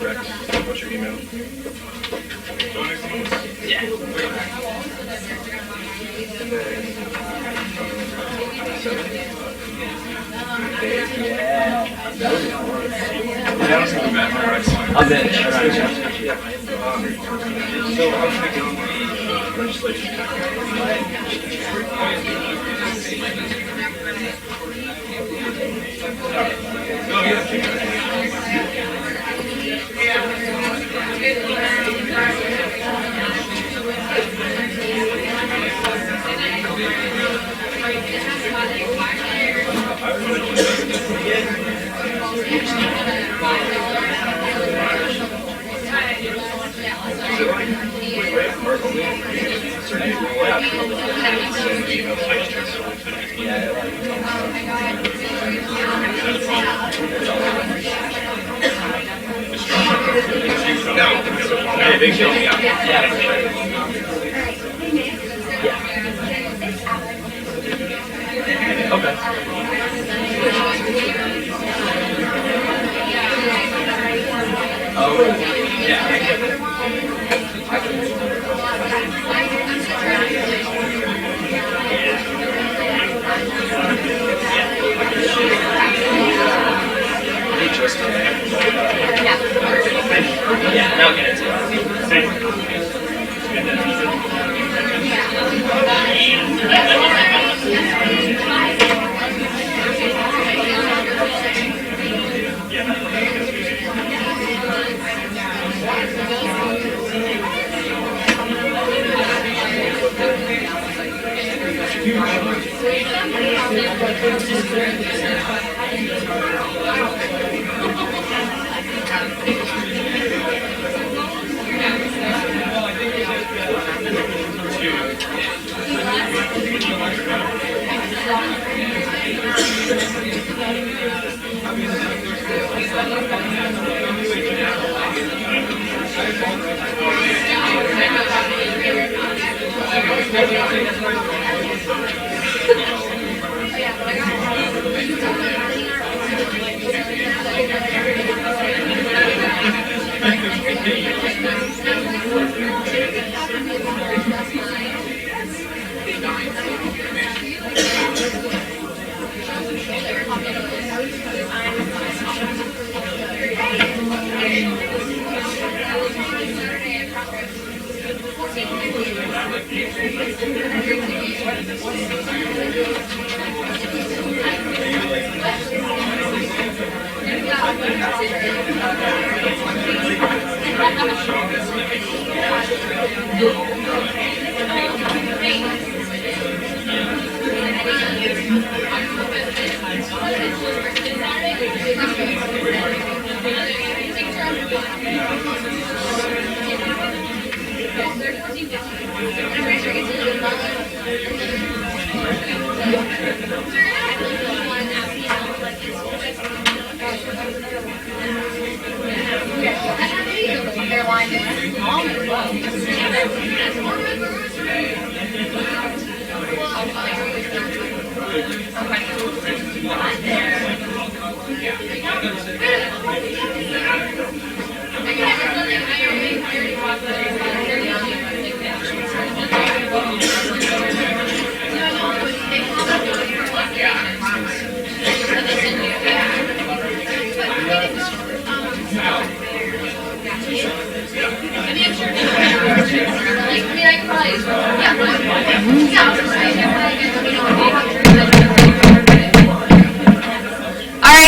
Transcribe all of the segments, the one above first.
Rex, what's your email? Yeah. And then, I'll bench. so I'm thinking the legislation.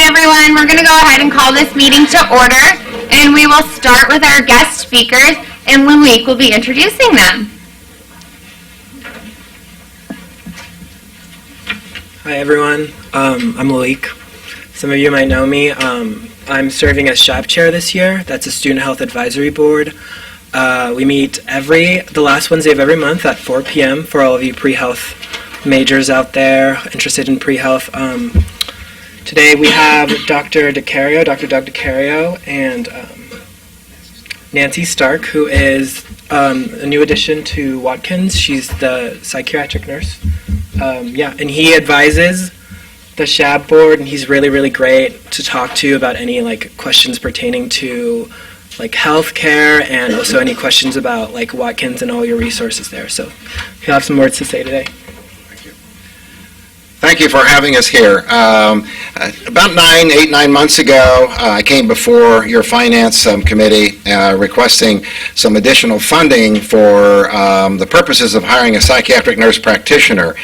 Everyone, we're going to go ahead and call this meeting to order, and we will start with our guest speakers, and Loic will be introducing them. Hi everyone, I'm Loic. Some of you might know me. I'm serving as SHAB Chair this year. That's a Student Health Advisory Board. We meet the last Wednesday of every month at 4 p.m. for all of you pre-health majors out there interested in pre-health. Today we have Dr. Doug DeCario, and Nancy Stark, who is a new addition to Watkins. She's the psychiatric nurse. And he advises the SHAB board, and he's really, really great to talk to about any questions pertaining to like healthcare, and also any questions about like Watkins and all your resources there. So you'll have some words to say today. Thank you for having us here. About 9 months ago, I came before your Finance Committee requesting some additional funding for the purposes of hiring a psychiatric nurse practitioner.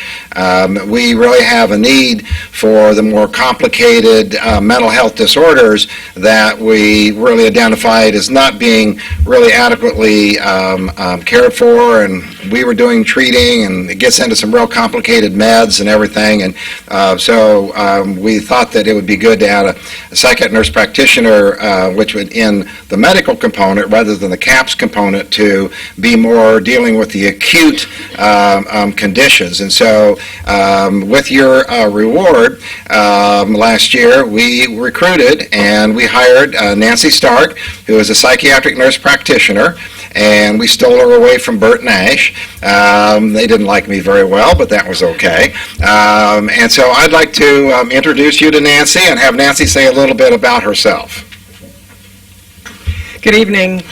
We really have a need for the more complicated mental health disorders that we really identified as not being really adequately cared for, and we were doing treating, and it gets into some real complicated meds and everything. And so we thought that it would be good to add a psychiatric nurse practitioner, which would in the medical component rather than the CAPS component, to be more dealing with the acute conditions. And so with your reward, last year we recruited and we hired Nancy Stark, who is a psychiatric nurse practitioner, and we stole her away from Bert Nash. They didn't like me very well, but that was okay. And so I'd like to introduce you to Nancy and have Nancy say a little bit about herself. Good evening.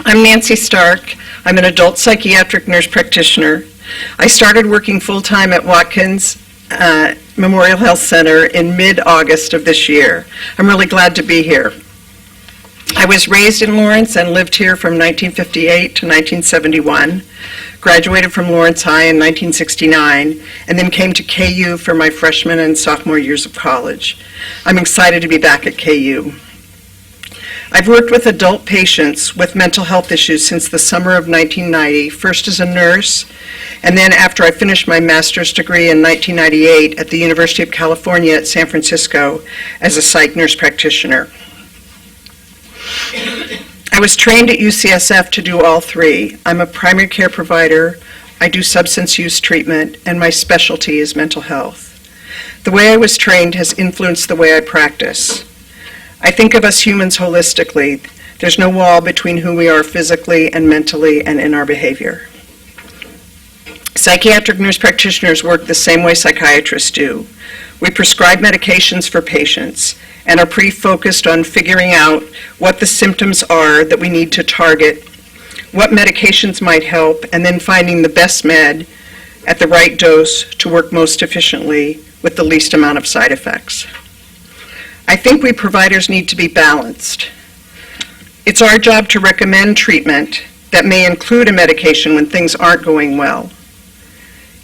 I'm Nancy Stark. I'm an adult psychiatric nurse practitioner. I started working full-time at Watkins Memorial Health Center in mid-August of this year. I'm really glad to be here. I was raised in Lawrence and lived here from 1958 to 1971, graduated from Lawrence High in 1969, and then came to KU for my freshman and sophomore years of college. I'm excited to be back at KU. I've worked with adult patients with mental health issues since the summer of 1990, first as a nurse, and then after I finished my master's degree in 1998 at the University of California at San Francisco as a psych nurse practitioner. I was trained at UCSF to do all three. I'm a primary care provider, I do substance use treatment, and my specialty is mental health. The way I was trained has influenced the way I practice. I think of us humans holistically. There's no wall between who we are physically and mentally and in our behavior. Psychiatric nurse practitioners work the same way psychiatrists do. We prescribe medications for patients and are pretty focused on figuring out what the symptoms are that we need to target, what medications might help, and then finding the best med at the right dose to work most efficiently with the least amount of side effects. I think we providers need to be balanced. It's our job to recommend treatment that may include a medication when things aren't going well.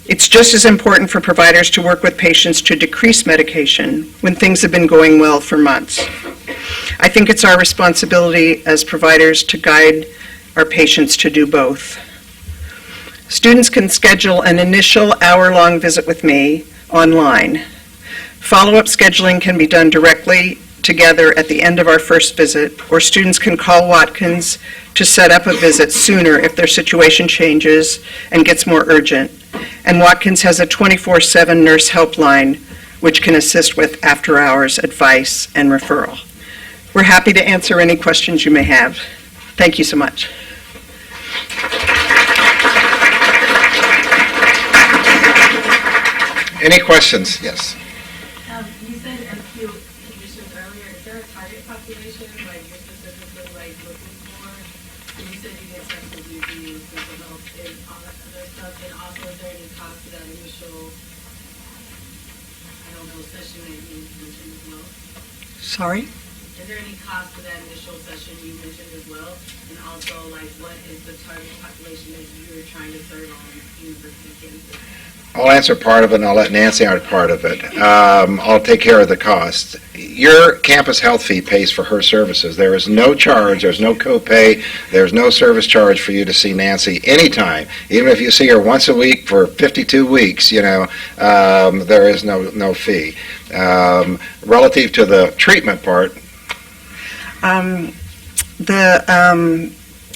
It's just as important for providers to work with patients to decrease medication when things have been going well for months. I think it's our responsibility as providers to guide our patients to do both. Students can schedule an initial hour-long visit with me online. Follow-up scheduling can be done directly together at the end of our first visit, or students can call Watkins to set up a visit sooner if their situation changes and gets more urgent. And Watkins has a 24/7 nurse helpline, which can assist with after-hours advice and referral. We're happy to answer any questions you may have. Thank you so much. Any questions? Yes. You said a few conditions earlier. Is there a target population like you're specifically like looking for? And you said you get substance use, mental health, and all that other stuff. And also, is there any cost to that initial, session that you mentioned as well? Sorry? Is there any cost to that initial session you mentioned as well? And also, like, what is the target population that you're trying to serve on university campuses? I'll answer part of it, and I'll let Nancy answer part of it. I'll take care of the cost. Your campus health fee pays for her services. There is no charge, there's no copay, there's no service charge for you to see Nancy anytime. Even if you see her once a week for 52 weeks, there is no fee. Relative to the treatment part, The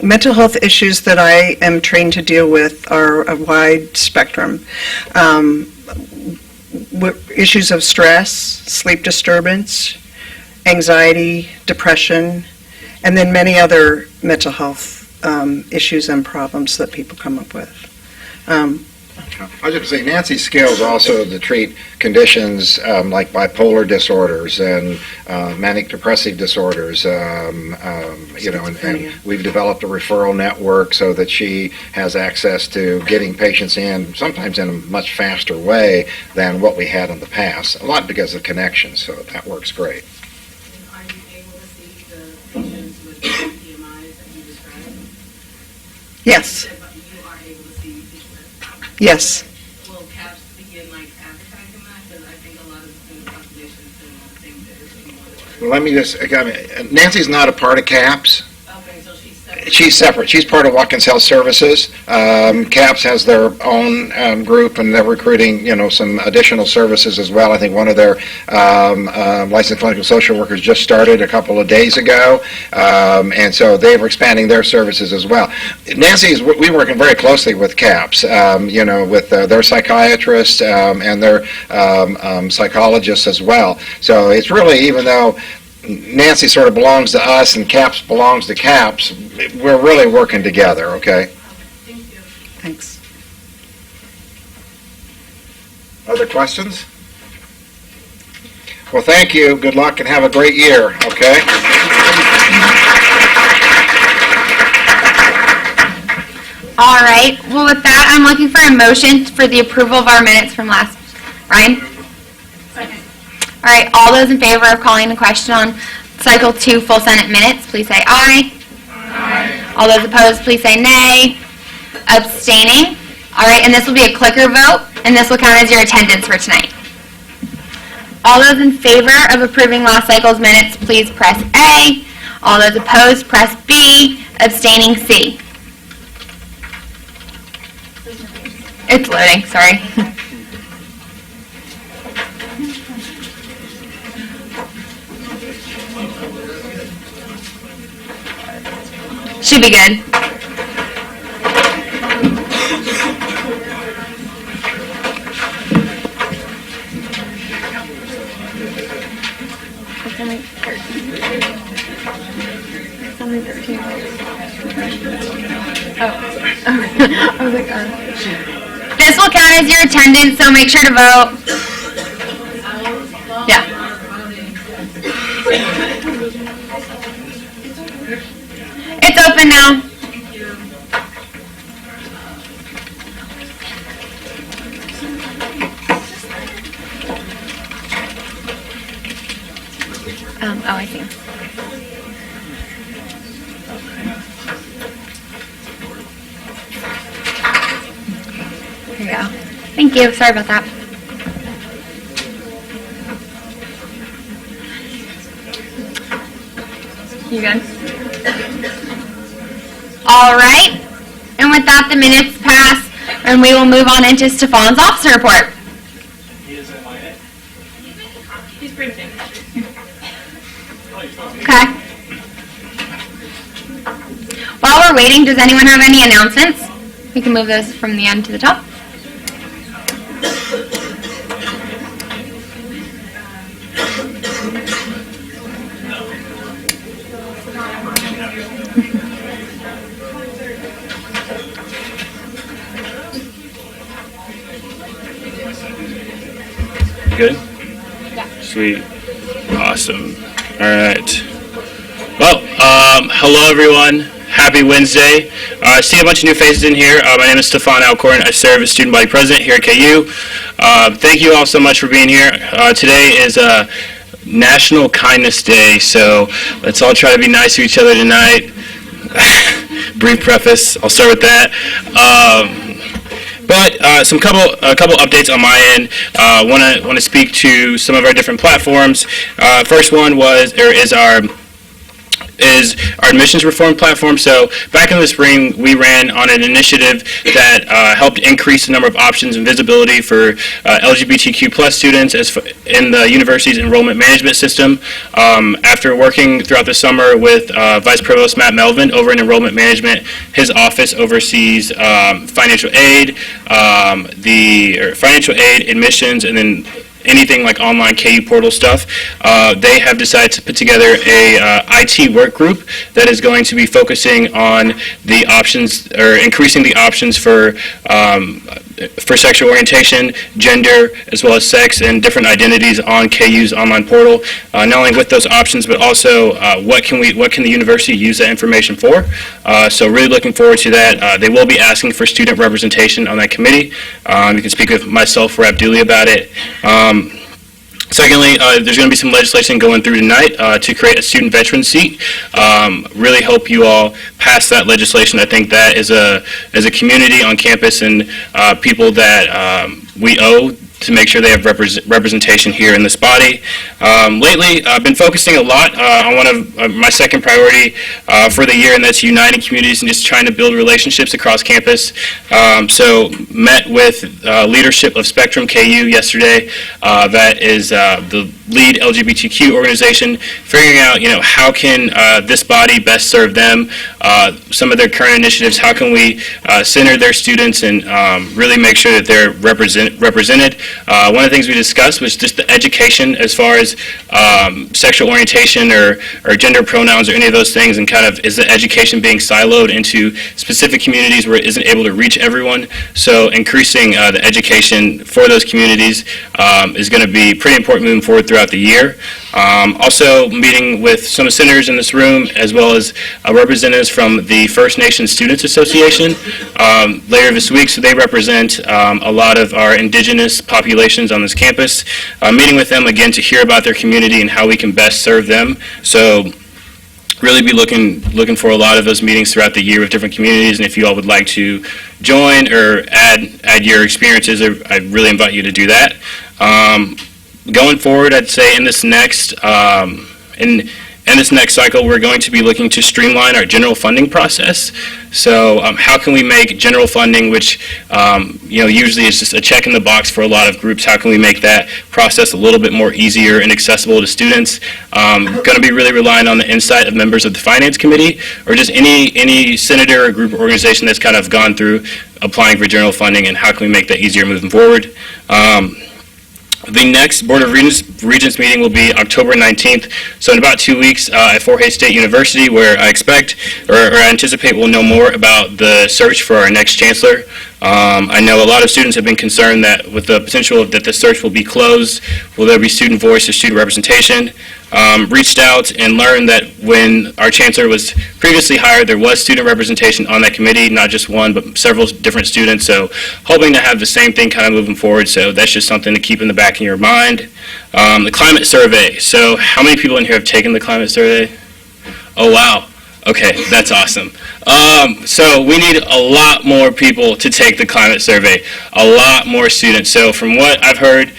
mental health issues that I am trained to deal with are a wide spectrum. Issues of stress, sleep disturbance, anxiety, depression, and then many other mental health issues and problems that people come up with. I was just going to say, Nancy's skills also to treat conditions like bipolar disorders and manic depressive disorders, and we've developed a referral network so that she has access to getting patients in, sometimes in a much faster way than what we had in the past, a lot because of connections, so that works great. And are you able to see the patients with TMIs that you described? Yes, You are able to see people. yes. Will CAPS begin like advertising that? Because I think a lot of the student population still don't think that it's anyone. Well, let me just, Nancy's not a part of CAPS. Okay, so she's separate. She's separate. She's part of Watkins Health Services. CAPS has their own group, and they're recruiting, some additional services as well. I think one of their licensed clinical social workers just started a couple of days ago, and so they're expanding their services as well. We're working very closely with CAPS, with their psychiatrists and their psychologists as well. So it's really, even though Nancy sort of belongs to us and CAPS belongs to CAPS, we're really working together, okay? Thank you. Thanks. Other questions? Well, thank you, good luck, and have a great year, okay? All right, well, with that, I'm looking for a motion for the approval of our minutes from last, Ryan? All right, all those in favor of calling the question on Cycle 2 full Senate minutes, please say aye. Aye. All those opposed, please say nay. Abstaining? All right, and this will be a clicker vote, and this will count as your attendance for tonight. All those in favor of approving last cycle's minutes, please press A. All those opposed, press B. Abstaining, C. It's loading, sorry. Should be good. It's only 13. It's only 13. Oh. I was like, This will count as your attendance, so make sure to vote. Yeah. It's open now. Oh, I see. Here you go. Thank you. Sorry about that. You good? All right. And with that, the minutes pass, and we will move on into Stefan's officer report. He's printing. Okay. While we're waiting, does anyone have any announcements? We can move those from the end to the top. Good? Sweet. Awesome. All right. Well, hello everyone. Happy Wednesday. I see a bunch of new faces in here. My name is Stefan Alcorn. I serve as student body president here at KU. Thank you all so much for being here. Today is National Kindness Day, so let's all try to be nice to each other tonight. Brief preface. I'll start with that. But a couple updates on my end. Want to speak to some of our different platforms. First one is our admissions reform platform. So back in the spring, we ran on an initiative that helped increase the number of options and visibility for LGBTQ plus students in the university's enrollment management system. After working throughout the summer with Vice Provost Matt Melvin over in enrollment management, his office oversees financial aid, admissions, and then anything like online KU portal stuff. They have decided to put together a IT work group that is going to be focusing on the options, or increasing the options for for sexual orientation, gender, as well as sex and different identities on KU's online portal. Not only with those options, but also what can the university use that information for? So really looking forward to that. They will be asking for student representation on that committee. You can speak with myself or Abduli about it. Secondly, there's going to be some legislation going through tonight to create a student veteran seat. Really hope you all pass that legislation. I think that as a community on campus and people that we owe to make sure they have representation here in this body. Lately, I've been focusing a lot on one of my second priority for the year, and that's uniting communities and just trying to build relationships across campus. So met with leadership of Spectrum KU yesterday. That is the lead LGBTQ organization, figuring out, how can this body best serve them, some of their current initiatives, how can we center their students and really make sure that they're represented. One of the things we discussed was just the education as far as sexual orientation or gender pronouns or any of those things, and kind of is the education being siloed into specific communities where it isn't able to reach everyone. So increasing the education for those communities is going to be pretty important moving forward throughout the year. Also meeting with some senators in this room, as well as representatives from the First Nations Students Association later this week. So they represent a lot of our indigenous populations on this campus. Meeting with them again to hear about their community and how we can best serve them. So really be looking for a lot of those meetings throughout the year with different communities, and if you all would like to join or add your experiences, I really invite you to do that. Going forward, I'd say in this next cycle, we're going to be looking to streamline our general funding process. So how can we make general funding, which usually is just a check in the box for a lot of groups, how can we make that process a little bit more easier and accessible to students? Going to be really relying on the insight of members of the Finance Committee, or just any senator or group or organization that's kind of gone through applying for general funding, and how can we make that easier moving forward. The next Board of Regents meeting will be October 19th, so in about 2 weeks at Fort Hays State University, where I expect or I anticipate we'll know more about the search for our next chancellor. I know a lot of students have been concerned that with the potential that the search will be closed, will there be student voice or student representation? Reached out and learned that when our chancellor was previously hired, there was student representation on that committee, not just one, but several different students. So hoping to have the same thing kind of moving forward. So that's just something to keep in the back of your mind. The climate survey. So how many people in here have taken the climate survey? Oh, wow. Okay, that's awesome. So we need a lot more people to take the climate survey, a lot more students. So from what I've heard,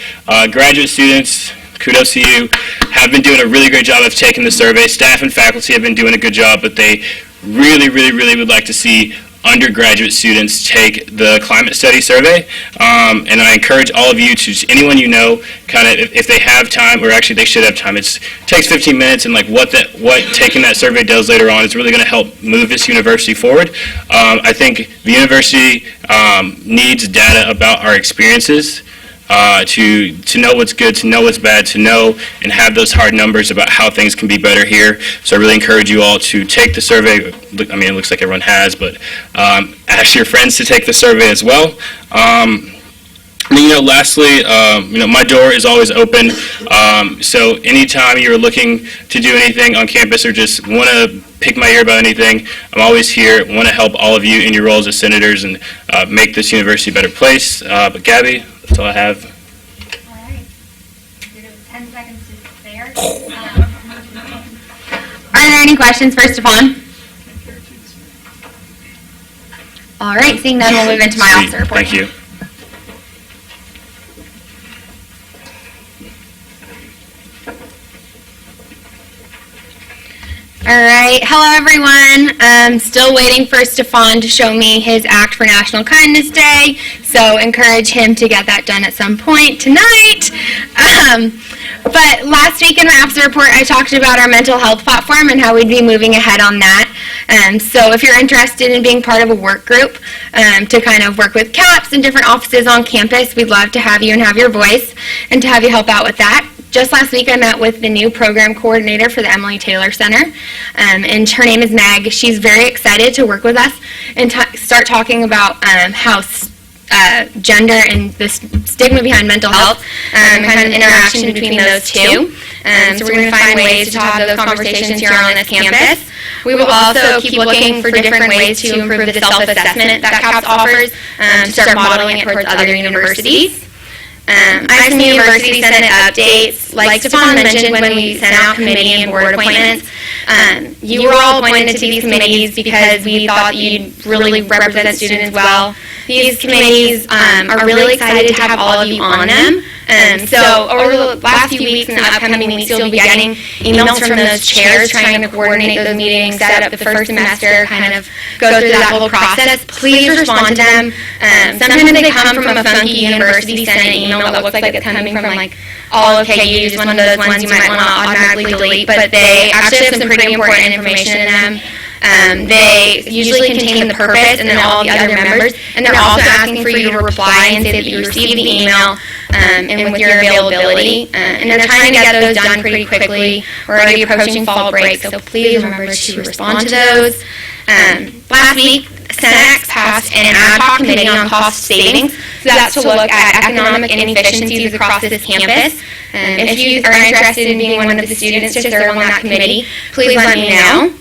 graduate students, kudos to you, have been doing a really great job of taking the survey. Staff and faculty have been doing a good job, but they really, really, really would like to see undergraduate students take the climate study survey. And I encourage all of you to, anyone you know, kind of, if they have time, or actually they should have time, it takes 15 minutes, and like what taking that survey does later on is really going to help move this university forward. I think the university needs data about our experiences. To know what's good, to know what's bad, to know and have those hard numbers about how things can be better here. So I really encourage you all to take the survey. I mean, it looks like everyone has, but ask your friends to take the survey as well. And, lastly, my door is always open. So anytime you're looking to do anything on campus or just want to pick my ear about anything, I'm always here. Want to help all of you in your roles as senators and make this university a better place. But Gabby, that's all I have. All right. You have 10 seconds to spare. Are there any questions for Stefan? All right, seeing none, we'll move into my Sweet. officer report. Thank you. All right. Hello, everyone. Still waiting for Stefan to show me his Act for National Kindness Day, so encourage him to get that done at some point tonight. But last week in my officer report, I talked about our mental health platform and how we'd be moving ahead on that. So if you're interested in being part of a work group to kind of work with CAPS and different offices on campus, we'd love to have you and have your voice and to have you help out with that. Just last week, I met with the new program coordinator for the Emily Taylor Center, and her name is Meg. She's very excited to work with us and start talking about how gender and the stigma behind mental health, and kind of the interaction between those two. So we're going to find ways to have those conversations here on this campus. We will also keep looking for different ways to improve the self-assessment that CAPS offers, to start modeling it towards other universities. ISM University Senate updates, like Stefan mentioned when we sent out committee and board appointments, you were all appointed to these committees because we thought you'd really represent students well. These committees are really excited to have all of you on them. So over the last few weeks and the upcoming weeks, you'll be getting emails from those chairs trying to coordinate those meetings, set up the first semester, kind of go through that whole process. Please respond to them. Sometimes they come from a funky university Senate email that looks like it's coming from like all of KU, just one of those ones you might want to automatically delete, but they actually have some pretty important information in them. They usually contain the purpose and then all the other members, and they're also asking for you to reply and say that you received the email and with your availability. And they're trying to get those done pretty quickly. We're already approaching fall break, so please remember to respond to those. Last week, Senex passed an ad hoc committee on cost savings, so that's to look at economic inefficiencies across this campus. If you are interested in being one of the students to serve on that committee, please let me know.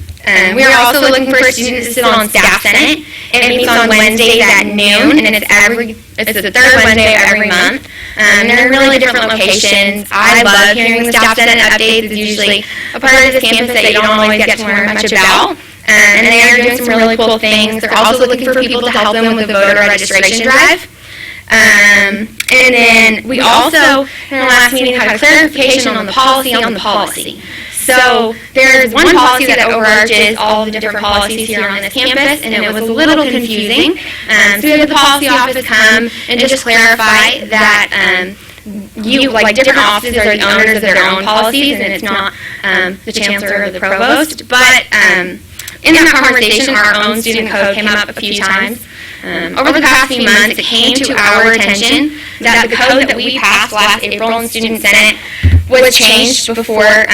We are also looking for a student to sit on Staff Senate. It meets on Wednesdays at noon, and it's the third Wednesday of every month. They're in really different locations. I love hearing the Staff Senate updates. It's usually a part of this campus that you don't always get to learn much about. And they are doing some really cool things. They're also looking for people to help them with the voter registration drive. And then we also, in our last meeting, had a clarification on the policy on the policy. So there's one policy that overarches all the different policies here on this campus, and it was a little confusing. So we had the policy office come and just clarify that different offices are the owners of their own policies, and it's not the chancellor or the provost. But in that conversation, our own student code came up a few times. Over the past few months, it came to our attention that the code that we passed last April in Student Senate was changed before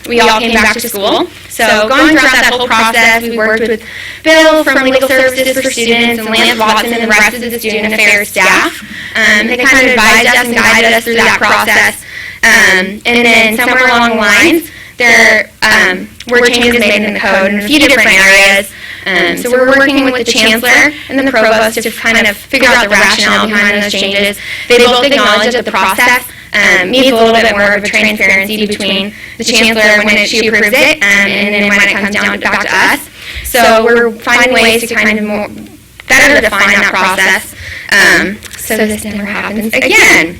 we all came back to school. So going throughout that whole process, we worked with Bill from Legal Services for Students and Lance Watson and the rest of the Student Affairs staff. They kind of advised us and guided us through that process. And then somewhere along the lines, there were changes made in the code in a few different areas. So we're working with the chancellor and the provost to kind of figure out the rationale behind those changes. They both acknowledge that the process needs a little bit more of a transparency between the chancellor when she approves it and then when it comes down back to us. So we're finding ways to kind of better define that process so this never happens again.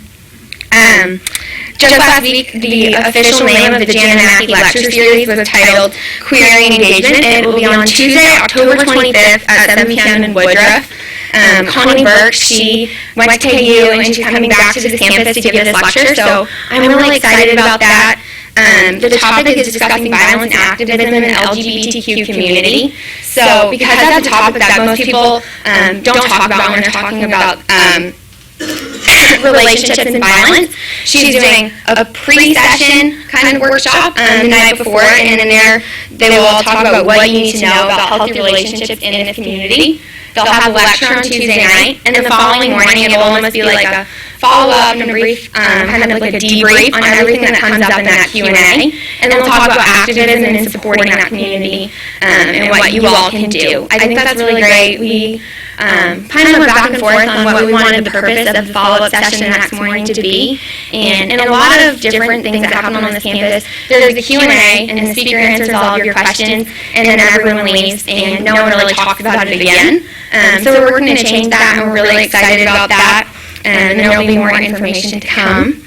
Just last week, the official name of the Jan and Mackie lecture series was titled Queering Engagement, and it will be on Tuesday, October 25th at 7 p.m. in Woodruff. Connie Burke, she went to KU and she's coming back to this campus to give this lecture, so I'm really excited about that. The topic is discussing violence and activism in the LGBTQ community. So because that's a topic that most people don't talk about when they're talking about relationships and violence, she's doing a pre-session kind of workshop the night before, and in there they will all talk about what you need to know about healthy relationships in the community. They'll have a lecture on Tuesday night, and then the following morning it'll almost be like a follow-up and a brief, kind of like a debrief on everything that comes up in that Q&A. And then we'll talk about activism and supporting that community and what you all can do. I think that's really great. We kind of went back and forth on what we wanted the purpose of the follow-up session the next morning to be. And a lot of different things that happen on this campus. There's the Q&A, and the speaker answers all of your questions, and then everyone leaves, and no one really talks about it again. So we're working to change that, and we're really excited about that. And there will be more information to come.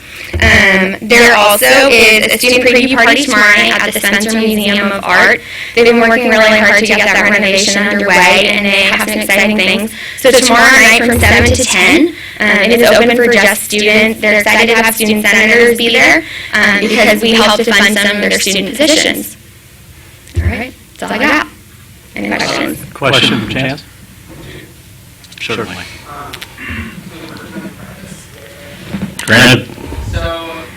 There also is a student preview party tomorrow night at the Spencer Museum of Art. They've been working really hard to get that renovation underway, and they have some exciting things. So tomorrow night from 7 to 10, it is open for just students. They're excited to have student senators be there because we help to fund some of their student positions. All right, that's all I got. Any questions? Question from Chance? Certainly. Granted. So,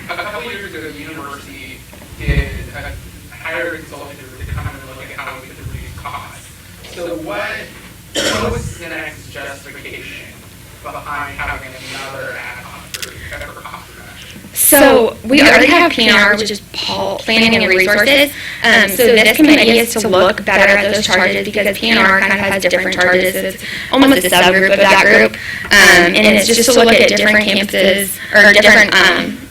a couple years ago, the university did hire a consultant to come and look at how we could reduce costs. So what was Senex's justification behind having another add-on for cost reduction? So we already have PNR, which is Planning and Resources. So this committee is to look better at those charges because PNR kind of has different charges. It's almost a subgroup of that group. And it's just to look at different campuses or different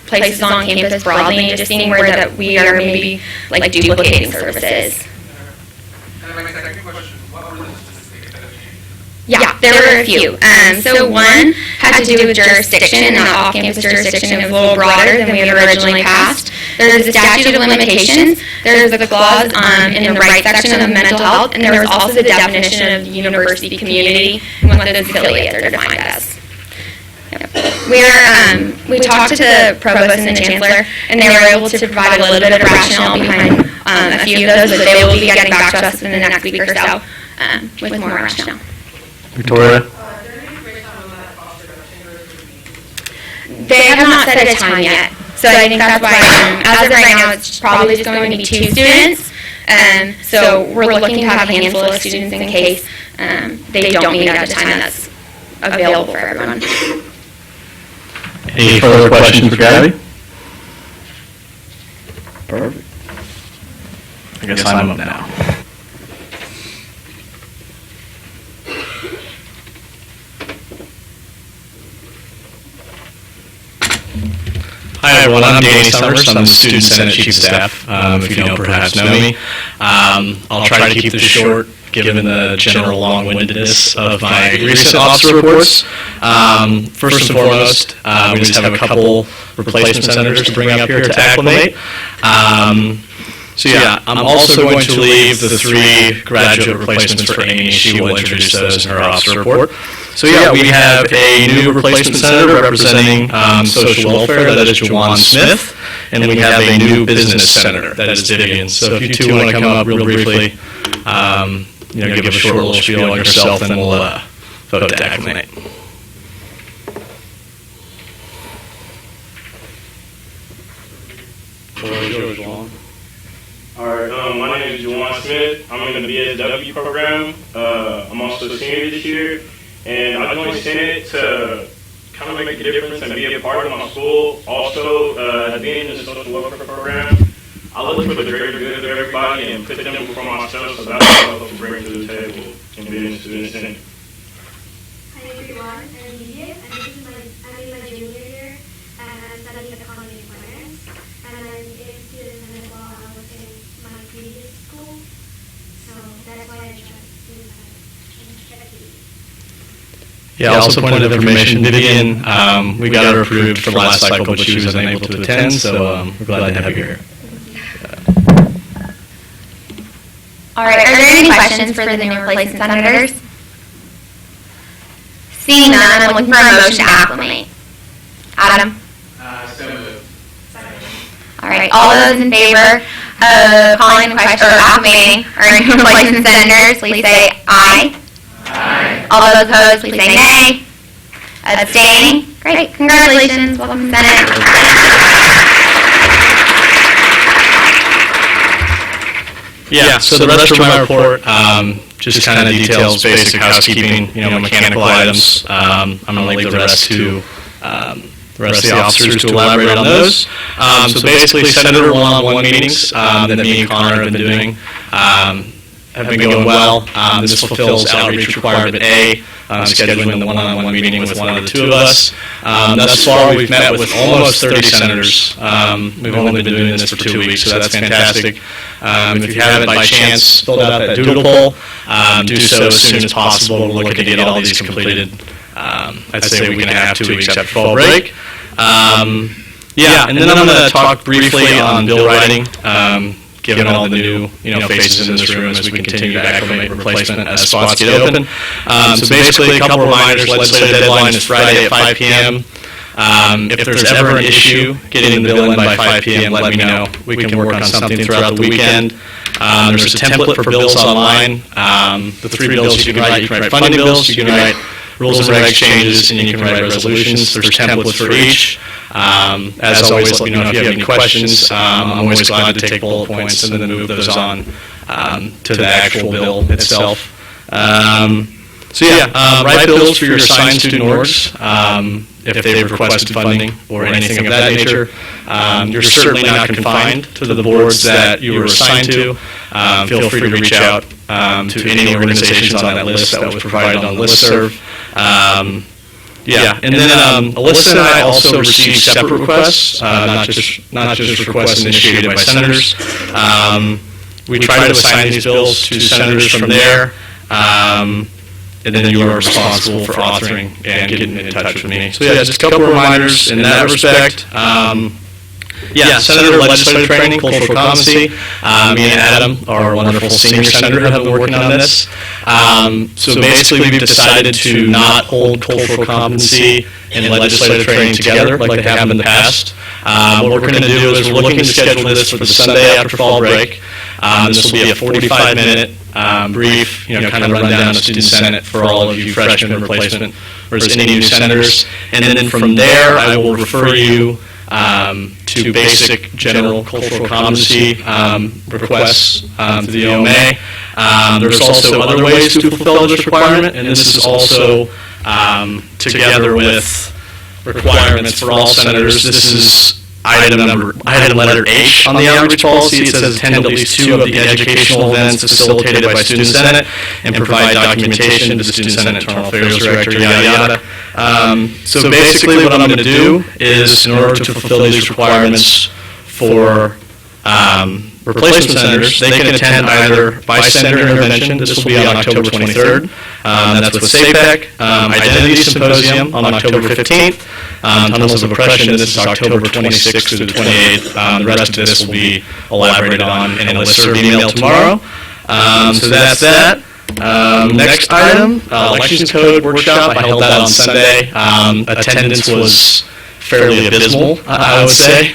places on campus broadly, just seeing where that we are maybe like duplicating services. And my second question, what were the specific benefits? Yeah, there were a few. So one had to do with jurisdiction, and that off-campus jurisdiction was a little broader than we had originally passed. There's the statute of limitations, there's the clause in the right section of mental health, and there was also the definition of the university community and what those affiliates are defined as. We talked to the provost and the chancellor, and they were able to provide a little bit of rationale behind a few of those, but they will be getting back to us in the next week or so with more rationale. Victoria? They have not set a time yet, so I think that's why, as of right now, it's probably just going to be 2 students. So we're looking to have a handful of students in case they don't meet at a time that's available for everyone. Any further questions for Gabby? Perfect. I guess I'm up now. Hi everyone, I'm Danny Summers. I'm the Student Senate Chief of Staff. If you don't perhaps know me. I'll try to keep this short given the general long-windedness of my recent officer reports. First and foremost, we just have a couple replacement senators to bring up here to acclimate. So yeah, I'm also going to leave the 3 graduate replacements for Amy. She will introduce those in her officer report. So yeah, we have a new replacement senator representing social welfare, that is Juwan Smith, and we have a new business senator, that is Vivian. So if you two want to come up real briefly, give a short little spiel on yourself, then we'll vote to acclimate. All right, my name is Juwan Smith. I'm in the BSW program. I'm also a senior this year, and I joined Senate to kind of make a difference and be a part of my school. Also, being in the social welfare program, I look for the greater good of everybody and put them before myself, so that's what I look to bring to the table in being a student Senate. Hi everyone, I'm Lydia, and I'm in my junior year, and I'm studying economy and finance, and I'm a student Senate while I was in my previous school, so that's why I tried to do that. Yeah, also point of information, Vivian, we got her approved for last cycle, but she was unable to attend, so we're glad to have you here. All right, are there any questions for the new replacement senators? Seeing none, I'm looking for a motion to acclimate. Adam? So moved. All right, all those in favor of calling the question, or acclimating our new replacement senators, please say aye. Aye. All those opposed, please say nay. Abstaining? Great, congratulations, welcome to Senate. Yeah, so the rest of my report just kind of details basic housekeeping, mechanical items. I'm going to leave the rest to the rest of the officers to elaborate on those. So basically, Senator one-on-one meetings that me and Connor have been doing have been going well. This fulfills outreach requirement A, scheduling the one-on-one meeting with one of the 2 of us. Thus far, we've met with almost 30 senators. We've only been doing this for 2 weeks, so that's fantastic. If you haven't by chance filled out that doodle poll, do so as soon as possible. We're looking to get all these completed, I'd say a week and a half, 2 weeks after fall break. Yeah, and then I'm going to talk briefly on bill writing, given all the new faces in this room as we continue to acclimate replacement as spots get open. So basically, a couple reminders. Legislative deadline is Friday at 5 p.m. If there's ever an issue getting the bill in by 5 p.m., let me know. We can work on something throughout the weekend. There's a template for bills online. The 3 bills you can write funding bills, you can write rules and reg changes, and you can write resolutions. There's templates for each. As always, let me know if you have any questions. I'm always glad to take bullet points and then move those on to the actual bill itself. So write bills for your assigned student orgs if they've requested funding or anything of that nature. You're certainly not confined to the boards that you were assigned to. Feel free to reach out to any organizations on that list that was provided on the listserv. And then Alyssa and I also received separate requests, not just requests initiated by senators. We try to assign these bills to senators from there. And then you are responsible for authoring and getting in touch with me. So just a couple of reminders in that respect. Senator legislative training, cultural competency. Me and Adam, our wonderful senior senator, have been working on this. So basically, we've decided to not hold cultural competency and legislative training together like they have in the past. What we're going to do is we're looking to schedule this for the Sunday after fall break. This will be a 45-minute brief, kind of rundown of Student Senate for all of you freshmen replacement versus any new senators. And then from there, I will refer you to basic general cultural competency requests to the OMA. There's also other ways to fulfill this requirement, and this is also together with requirements for all senators. This is item letter H on the outreach policy. It says attend at least 2 of the educational events facilitated by Student Senate and provide documentation to the Student Senate Internal Affairs Director, yada yada. So basically what I'm going to do is, in order to fulfill these requirements for replacement senators, they can attend either by senator intervention. This will be on October 23rd. That's with SAPEC. Identity Symposium on October 15th. Tunnels of Oppression, this is October 26th through the 28th. The rest of this will be elaborated on in a listserv email tomorrow. So that's that. Next item, Elections Code Workshop. I held that on Sunday. Attendance was fairly abysmal, I would say.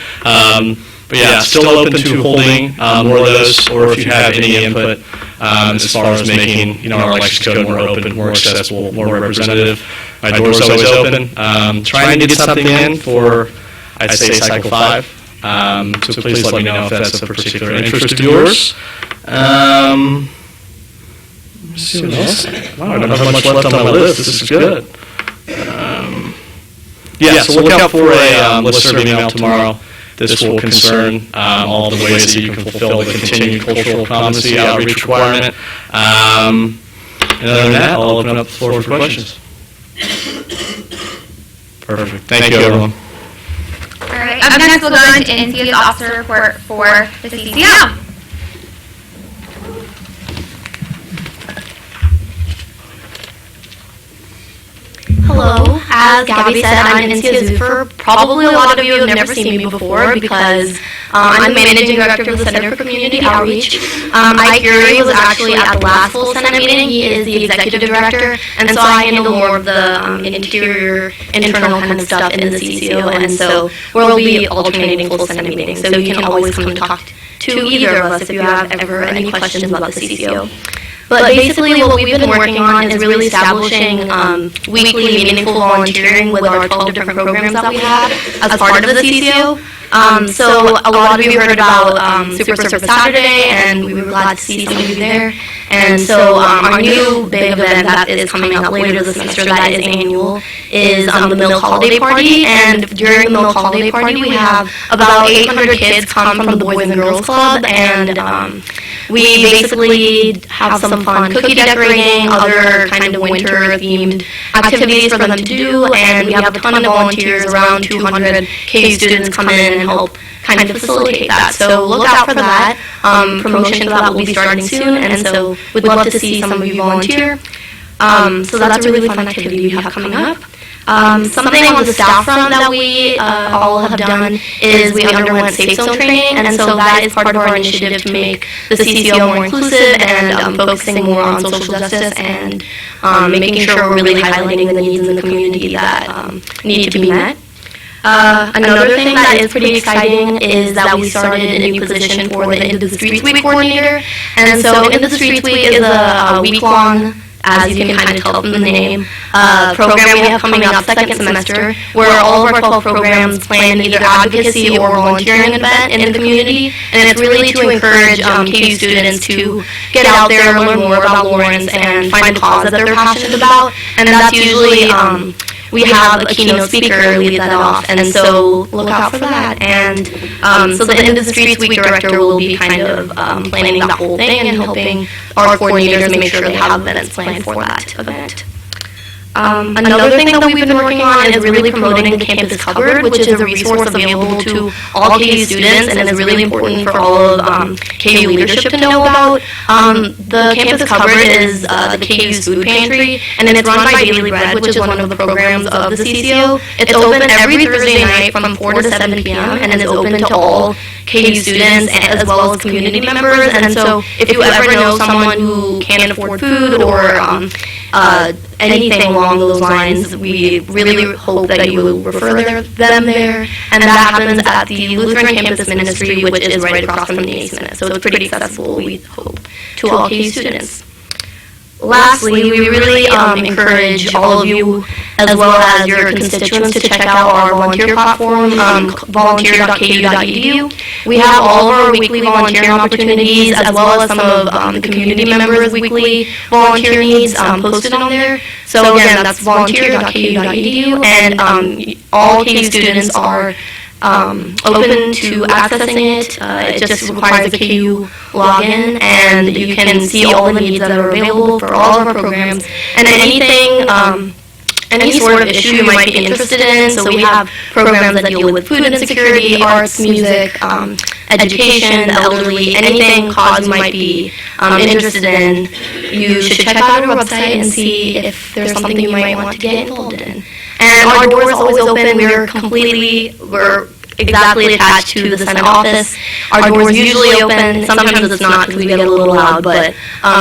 But still open to holding more of those, or if you have any input as far as making our elections code more open, more accessible, more representative. My door's always open. Trying to get something in for, I'd say, Cycle 5. So please let me know if that's of particular interest of yours. Let's see what else. Wow, I don't have much left on my list. This is good. So look out for a listserv email tomorrow. This will concern all the ways that you can fulfill the continued cultural competency outreach requirement. And other than that, I'll open up the floor for questions. Perfect. Thank you, everyone. All right. Up next, we'll go into NCO's officer report for the CCO. Hello, as Gabby said, I'm NCO Zoofer. Probably a lot of you have never seen me before because I'm the managing director of the Center for Community Outreach. Ike Urey was actually at the last full Senate meeting. He is the executive director, and so I handle more of the interior, internal kind of stuff in the CCO, and so we'll be alternating full Senate meetings. So you can always come and talk to either of us if you have ever any questions about the CCO. But basically what we've been working on is really establishing weekly meaningful volunteering with our 12 different programs that we have as part of the CCO. So a lot of you heard about Super Service Saturday, and we were glad to see some of you there. And so our new big event that is coming up later this semester that is annual is the Milk Holiday Party. And during the Milk Holiday Party, we have about 800 kids come from the Boys and Girls Club, and we basically have some fun cookie decorating, other kind of winter-themed activities for them to do, and we have a ton of volunteers, around 200 KU students come in and help kind of facilitate that. So look out for that. Promotion for that will be starting soon, and so we'd love to see some of you volunteer. So that's a really fun activity we have coming up. Something on the staff front that we all have done is we underwent Safe Zone training, and so that is part of our initiative to make the CCO more inclusive and focusing more on social justice and making sure we're really highlighting the needs in the community that need to be met. Another thing that is pretty exciting is that we started a new position for the Into the Streets Week coordinator, and so Into the Streets Week is a week-long as you can kind of tell from the name, program we have coming up second semester, where all of our 12 programs plan either advocacy or volunteering event in the community, and it's really to encourage KU students to get out there, learn more about Lawrence, and find a cause that they're passionate about, and that's usually, we have a keynote speaker lead that off, and so look out for that. And so the End of the Streets Week director will be kind of planning that whole thing and helping our coordinators make sure they have events planned for that event. Another thing that we've been working on is really promoting the Campus Covered, which is a resource available to all KU students and is really important for all of KU leadership to know about. The Campus Covered is the KU's food pantry, and it's run by Daily Bread, which is one of the programs of the CCO. It's open every Thursday night from 4 to 7 p.m. and is open to all KU students as well as community members. And so if you ever know someone who can't afford food or anything along those lines, we really hope that you will refer them there. And that happens at the Lutheran Campus Ministry, which is right across from the Ace Minute. So it's pretty accessible, we hope, to all KU students. Lastly, we really encourage all of you, as well as your constituents, to check out our volunteer platform, volunteer.ku.edu. We have all of our weekly volunteering opportunities, as well as some of the community members' weekly volunteer needs posted on there. So again, that's volunteer.ku.edu, and all KU students are open to accessing it. It just requires a KU login, and you can see all the needs that are available for all of our programs. And anything, any sort of issue you might be interested in. So we have programs that deal with food insecurity, arts, music, education, the elderly, anything cause you might be interested in. You should check out our website and see if there's something you might want to get involved in. And our door is always open. We're exactly attached to the Senate office. Our door is usually open. Sometimes it's not because we get a little loud, but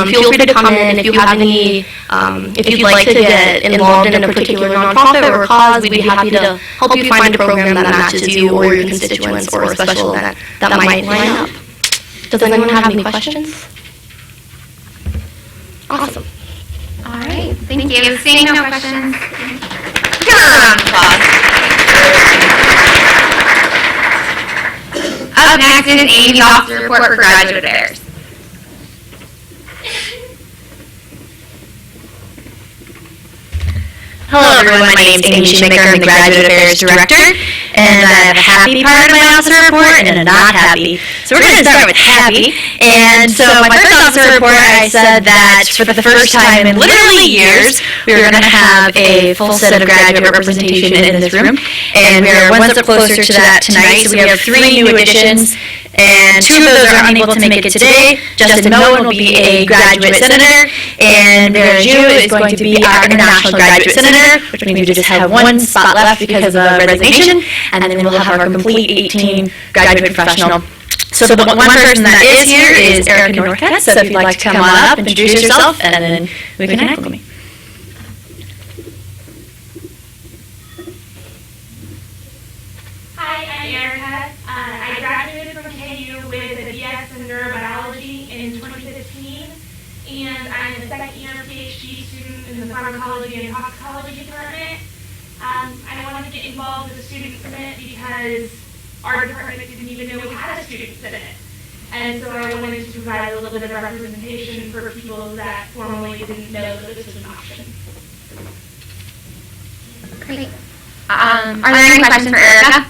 feel free to come in if you have any, if you'd like to get involved in a particular nonprofit or cause, we'd be happy to help you find a program that matches you or your constituents or a special event that might line up. Does anyone have any questions? Awesome. All right, thank you. Seeing no questions, give her a round of applause. Up next is Amy's officer report for graduate affairs. Hello everyone, my name is Amy Shoemaker, I'm the Graduate Affairs Director, and I have a happy part of my officer report and a not happy. So we're going to start with happy, and so my first officer report I said that for the first time in literally years, we were going to have a full set of graduate representation in this room, and we are one step closer to that tonight. So we have 3 new additions, and 2 of those are unable to make it today. Justin Moen will be a graduate senator, and Vera Ju is going to be our international graduate senator, which means we just have 1 spot left because of resignation, and then we'll have our complete 18 graduate professional. So the one person that is here is Erica Northcutt, so if you'd like to come on up, introduce yourself, and then we can connect with me. Hi, I'm Erica. I graduated from KU with a BS in neurobiology in 2015, and I'm a second-year PhD student in the pharmacology and toxicology department. I wanted to get involved with the student senate because our department didn't even know we had a student senate. And so I wanted to provide a little bit of representation for people that formerly didn't know that this was an option. Great. Are there any questions for Erica?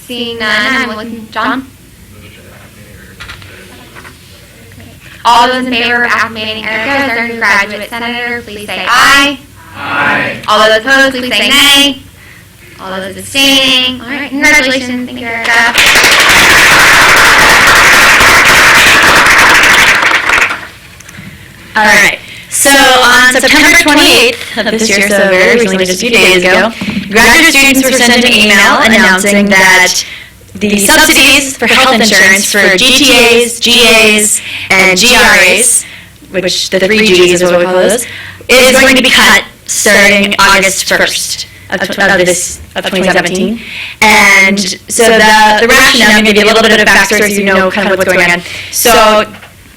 Seeing none, I'm looking, John? All those in favor of acclimating Erica as our new graduate senator, please say aye. Aye. All those opposed, please say nay. All those abstaining. All right, congratulations. Thank you, Erica. All right. So on September 28th of this year, so very recently, just a few days ago, graduate students were sent an email announcing that the subsidies for health insurance for GTAs, GAs, and GRAs, which the 3 Gs is what we call those, is going to be cut starting August 1st of 2017. And so the rationale, I'm going to give you a little bit of backstory so you know kind of what's going on. So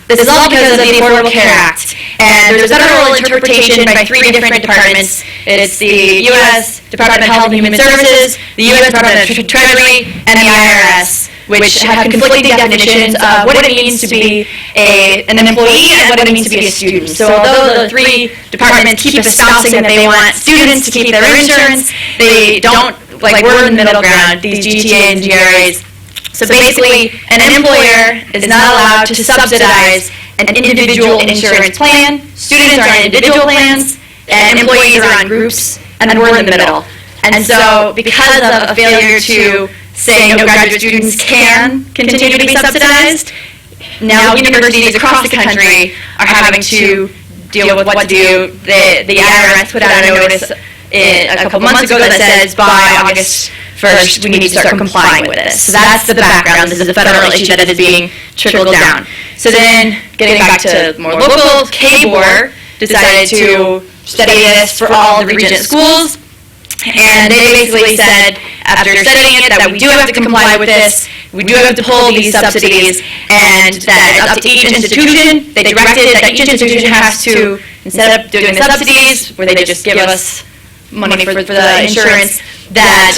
This is all because of the Affordable Care Act. And there's a federal interpretation by 3 different departments. It's the U.S. Department of Health and Human Services, the U.S. Department of Treasury, and the IRS, which have conflicting definitions of what it means to be an employee and what it means to be a student. So although the 3 departments keep espousing that they want students to keep their insurance, they don't, like, we're in the middle ground, these GTA and GRAs. So basically, an employer is not allowed to subsidize an individual insurance plan. Students are on individual plans, and employees are on groups, and then we're in the middle. And so, because of a failure to say no graduate students can continue to be subsidized, now universities across the country are having to deal with what to do. The IRS put out a notice a couple months ago that says by August 1st, we need to start complying with this. So that's the background. This is a federal issue that is being trickled down. So then, getting back to more local, KBOR decided to study this for all the Regent schools. And they basically said, after studying it, that we do have to comply with this, we do have to pull these subsidies, and that it's up to each institution. They directed that each institution has to, instead of doing the subsidies, where they just give us money for the insurance, that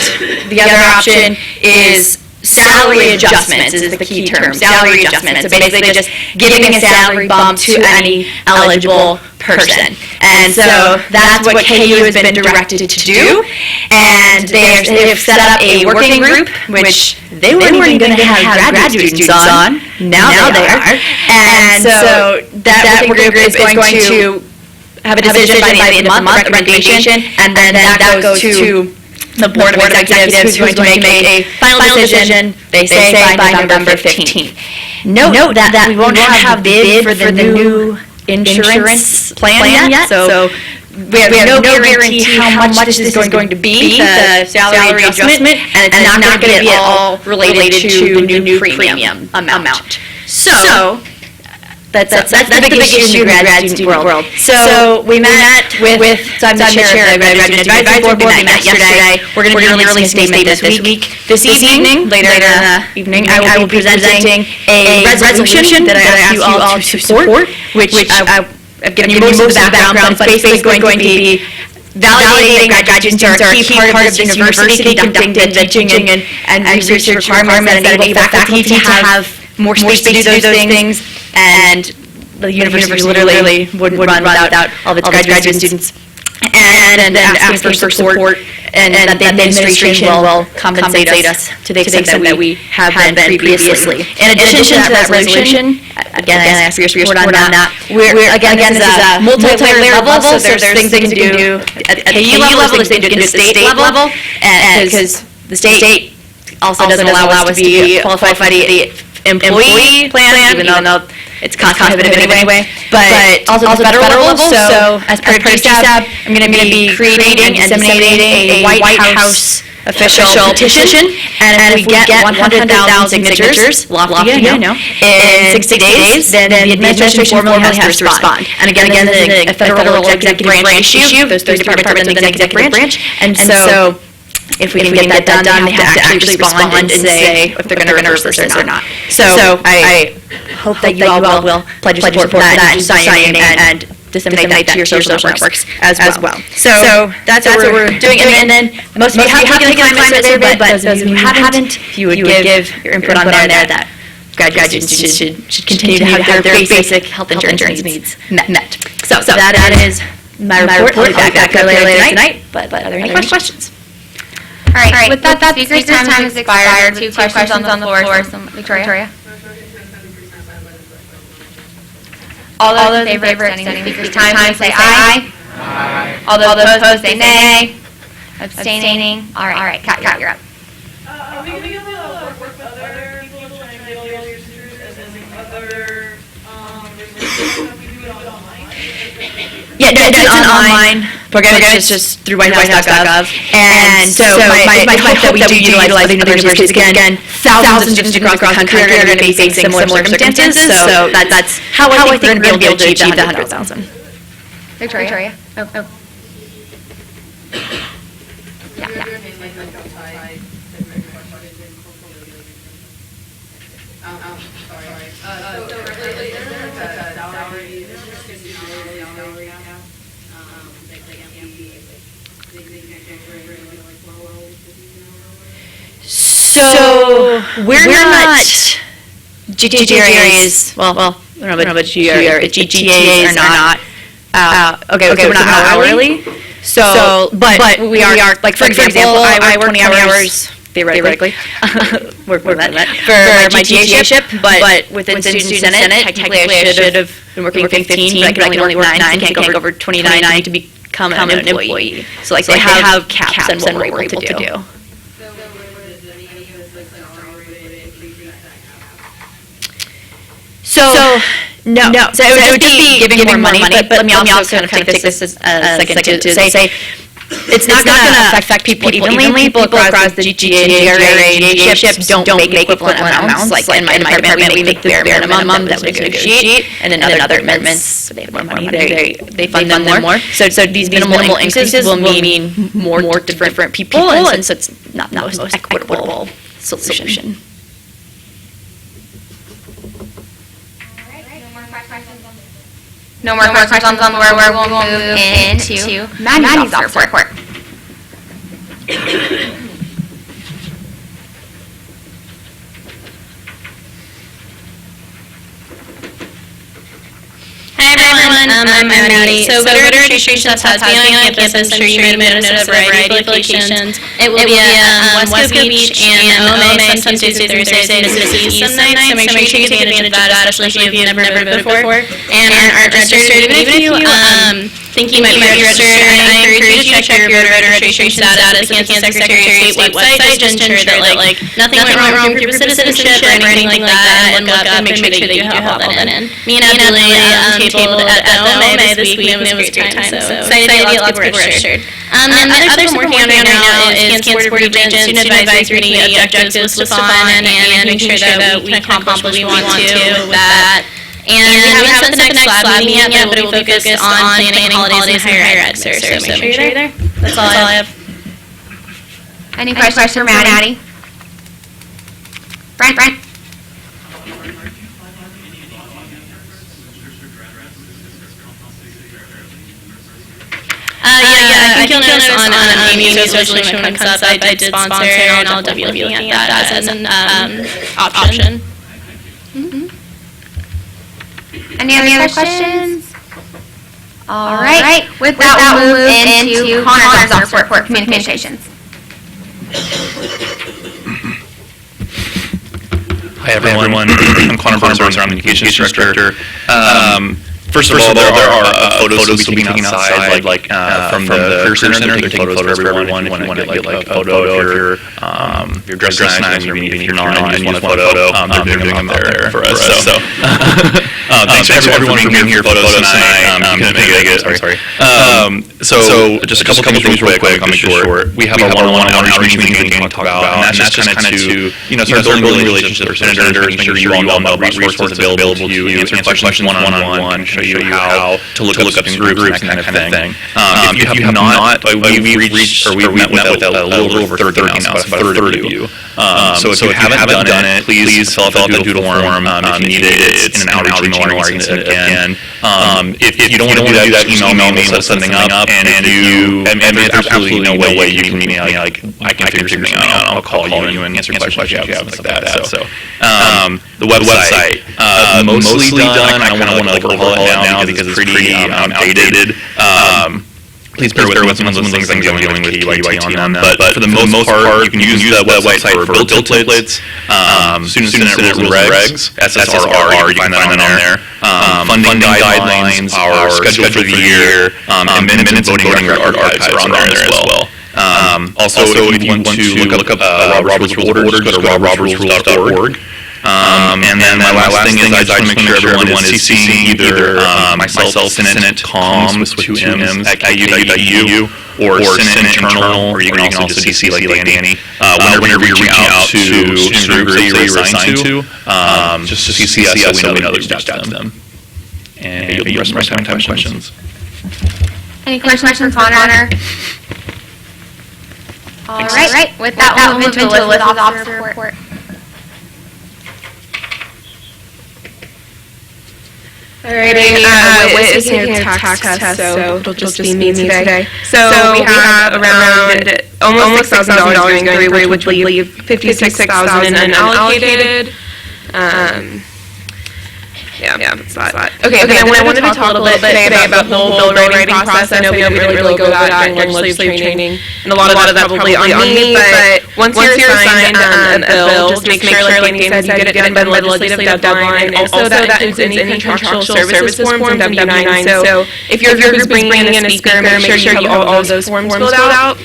the other option is salary adjustments is the key term, salary adjustments. So basically just giving a salary bump to any eligible person. And so that's what KU has been directed to do. And they've set up a working group, which they weren't even going to have graduate students on. Now they are. And so that working group is going to have a decision by the end of the month, a recommendation, and then that goes to the Board of Executives, who's going to make a final decision, they say, by November 15th. Note that we won't have bid for the new insurance plan yet, so we have no guarantee how much this is going to be, the salary adjustment, and it's not going to be at all related to the new premium amount. So, that's the big issue in the grad student world. So we met with, so I'm the chair of the Graduate Advisory Board, we met yesterday. We're going to do an early statement this week. This evening, later in the evening, I will be presenting a resolution that I ask you all to support, which I've given you most of the background, but it's basically going to be validating that graduate students are a key part of this university, conducting the teaching and research requirements that enable faculty to have more space to do those things, and the university literally wouldn't run without all of its graduate students. And asking for support, and that the administration will compensate us to the extent that we have been previously. In addition to that resolution, again, I ask for your support on that. Again, this is a multi-layer level, so there's things they can do at the KU level, there's things they can do at the state level, because the state also doesn't allow us to be qualified for the employee plan, even though it's cost prohibitive anyway, but also the federal level. So as part of GSAB, I'm going to be creating and disseminating a White House official petition, and if we get 100,000 signatures, lofty, I know, in 60 days, then the administration formally has to respond. And again, this is a federal executive branch issue, those 3 departments in the executive branch, and so if we can get that done, they have to actually respond and say if they're going to reverse this or not. So I hope that you all will pledge your support for that and sign your name and disseminate that to your social networks as well. So that's what we're doing. And then most of you have taken the climate survey, but those of you who haven't, if you would give your input on there that graduate students should continue to have their basic health insurance needs met. So that is my report. I'll be back later tonight. But are there any questions? All right, with that, speaker's time has expired. 2 questions on the floor. Victoria? All those in favor of extending speaker's time, say aye. Aye. All those opposed, say nay. Abstaining? All right, Kat, you're up. Are we going to be able to work with other people trying to get all your sisters as in other, resources? We do it online? Yeah, no, it's an online program. It's just through whitehouse.gov. And so my hope that we do utilize other universities, again, thousands of students across the country are going to be facing similar circumstances. So that's how I think we're going to be able to achieve the 100,000. Victoria? Oh. Yeah. Sorry. So, is there So we're not GTAs. Well, I don't know about GTAs are not. Okay, we're not hourly. So, but we are, like, for example, I work 20 hours, theoretically, for my GA ship, but within Student Senate, technically I should have been working 15, but I can only work 9, can't go over 29 to become an employee. So, like, they have caps and what we're able to do. So, no. So it would just be giving more money, but let me also kind of take this as a second to say, it's not going to affect people evenly. People across the GA, GRA, ships don't make equivalent amounts. Like in my department, we make the bare minimum that we negotiate, and then other departments, they have more money, they fund them more. So these minimal increases will mean more to different people, and so it's not the most equitable solution. No more questions on where we'll move into Maddie's office report. Hi everyone, I'm Maddie. So voter registration has been on campus. I'm sure you may have noticed at a variety of locations. It will be at Westco Beach and OMA some Tuesdays, Thursdays, and Mississippi some nights. So make sure you take advantage of that, especially if you've never voted before and aren't registered. Even if you think you might be registered, I encourage you to check your voter registration status with the Kansas Secretary of State website just to ensure that nothing went wrong with your citizenship or anything like that, and look up and make sure that you have all that in. Me and Emily tabled at the OMA this week, and it was a great time, so excited to get lots of people registered. And other stuff I'm working on right now is Kansas Board of Regents, Student Advisory Committee objectives with SWIFON, and making sure that we can accomplish what we want to with that. And we haven't set the next lab meeting yet, but it will be focused on planning holidays in higher ed, so make sure you're there. That's all I have. Any questions for Maddie? Brian? I think you'll notice on Amy's resolution when it comes up, I did sponsor, and I'll definitely be looking at that as an option. Any other questions? All right. With that, we'll move into Connor's office report, communications. Hi everyone, I'm Connor Burns, I'm Communications Director. First of all, there are photos will be taken outside, from the Career Center. They're taking photos for everyone. If you want to get a photo, if you're dressed nice, or if you're not and you just want a photo, they're doing them out there for us. So, thanks for everyone for being here for photos tonight. Couldn't make it. Sorry. So just a couple things real quick. I'll make it short. We have a one-on-one outreach meeting we can talk about, and that's just kind of to start building relationships with senators, make sure you all know about resources available to you, answer questions one-on-one, show you how to look up in groups and that kind of thing. If you have not, we've met with a little over 30 now, so about a third of you. So if you haven't done it, please fill out the doodle form. If you need it, it's in an outreach email, or you can send it again. If you don't want to do that, email me, we'll set something up. And there's absolutely no way you can email me, I can figure something out, I'll call you and answer questions you have, stuff like that. So the website, mostly done. I don't want to overhaul it now because it's pretty outdated. Please bear with some of those things I'm dealing with KYT on them. But for the most part, you can use the website for build templates, Student Senate rules and regs, SSRR, you can find that on there. Funding guidelines, our schedule for the year, and minutes voting record archives are on there as well. Also, if you want to look up Robert's Rules of Order, go to robertsrules.org. And then my last thing is I just want to make sure everyone is CCing either myself, Senate comms with 2 M's at KU.edu, or Senate internal, or you can also just CC like Danny. Whenever you're reaching out to student groups that you're assigned to, just CC us so we know that you reached out to them. And you'll be the rest of my time questions. Any questions, Connor? All right. With that, we'll move into Alyssa's office report. Alrighty, Whit is taking a tax test, so it'll just be me today. So we have around almost $6,000 going through, which would leave $56,000 unallocated. Yeah, that's that. Okay, then I wanted to talk a little bit today about the whole bill writing process. I know we didn't really go over that during legislative training, and a lot of that's probably on me, but once you're assigned a bill, just make sure, like Annie said, you get it done by the legislative deadline, and also that includes any contractual services forms and W-9. So if your group is bringing in a speaker, make sure you have all of those forms filled out.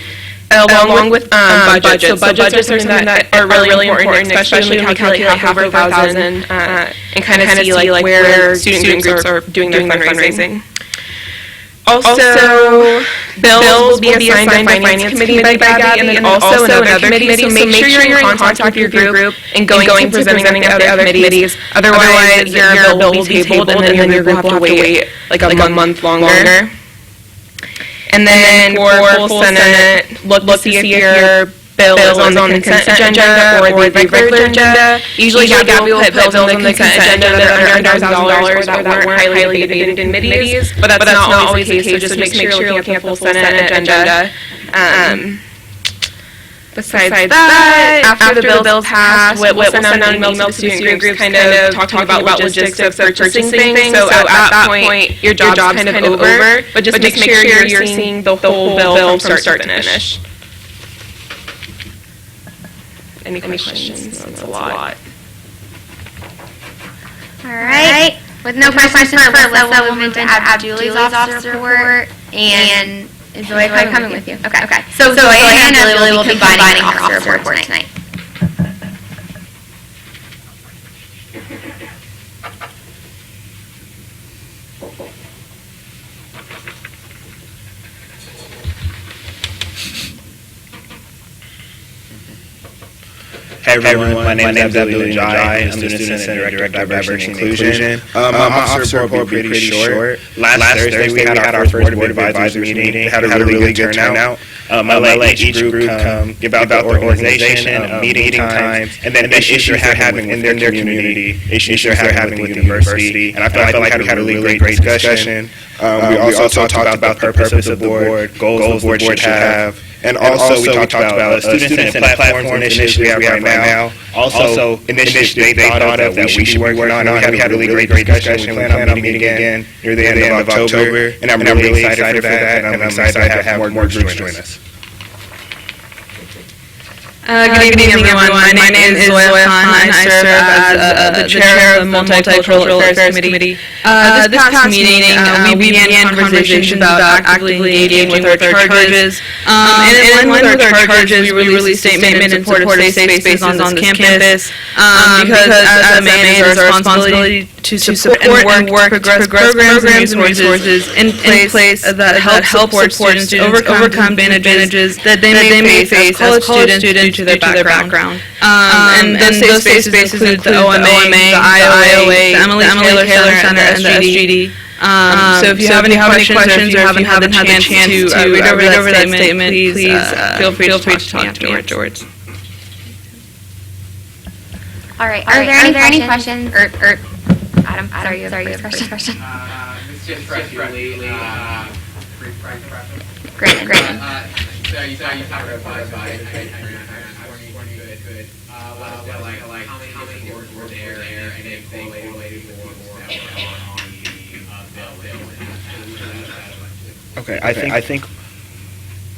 Along with budgets. So budgets are something that are really important, especially when we calculate half over 1,000 and kind of see like where student groups are doing their fundraising. Also, bills will be assigned by Finance Committee by Gabby, and then also another committee. So make sure you're in contact with your group and going to presenting at the other committees. Otherwise, your bill will be tabled, and then your group will have to wait like a month longer. And then for full Senate, look to see if your bill is on the consent agenda or the regular agenda. Usually Gabby will put bills on the consent agenda that are under $1,000 or that weren't highly debated in committees, but that's not always the case, so just make sure you're looking at the full Senate agenda. Besides that, after the bill's passed, we'll send out an email to student groups kind of talking about logistics of purchasing things. So at that point, your job's kind of over, but just make sure you're seeing the whole bill from start to finish. Any questions? That's a lot. All right. With no questions for Alyssa, we'll move into Julie's officer report, and is Zoe coming with you? Okay. So Zoe and Julie will be combining our officer report tonight. Hey everyone, my name is Abdul Najai. I'm the Student Center Director of Diversity and Inclusion. My officer report will be pretty short. Last Thursday we had our first Board of Advisors meeting. We had a really good turnout. I let each group come, give out the organization, meeting times, and then issues they're having within their community, issues they're having with the university. And I feel like we had a really great discussion. We also talked about the purpose of the board, goals the board should have. And also we talked about student Senate platforms, initiatives we have right now. Also initiatives they thought of that we should be working on. We had a really great discussion. We plan on meeting again near the end of October. And I'm really excited for that. And I'm excited to have more groups join us. Good evening, everyone. My name is Zoya Khan. I serve as the chair of the Multicultural Affairs Committee. This past meeting, we began conversations about actively engaging with our charges. And in line with our charges, we released a statement in support of safe spaces on this campus. Because as MA, it is our responsibility to support and work programs and resources in place that help support students overcome advantages that they may face as college students due to their background. And those safe spaces include the OMA, the IOA, the Emily Taylor Center, and the SGD. So if you have any questions or if you haven't had the chance to read over that statement, please feel free to talk to me afterwards. All right. Are there any questions? Adam, sorry, you have the first question. It's just for Julie. Great. So you talked about good. Like how many boards were there, and they correlated with boards that were on the bill. Okay, I think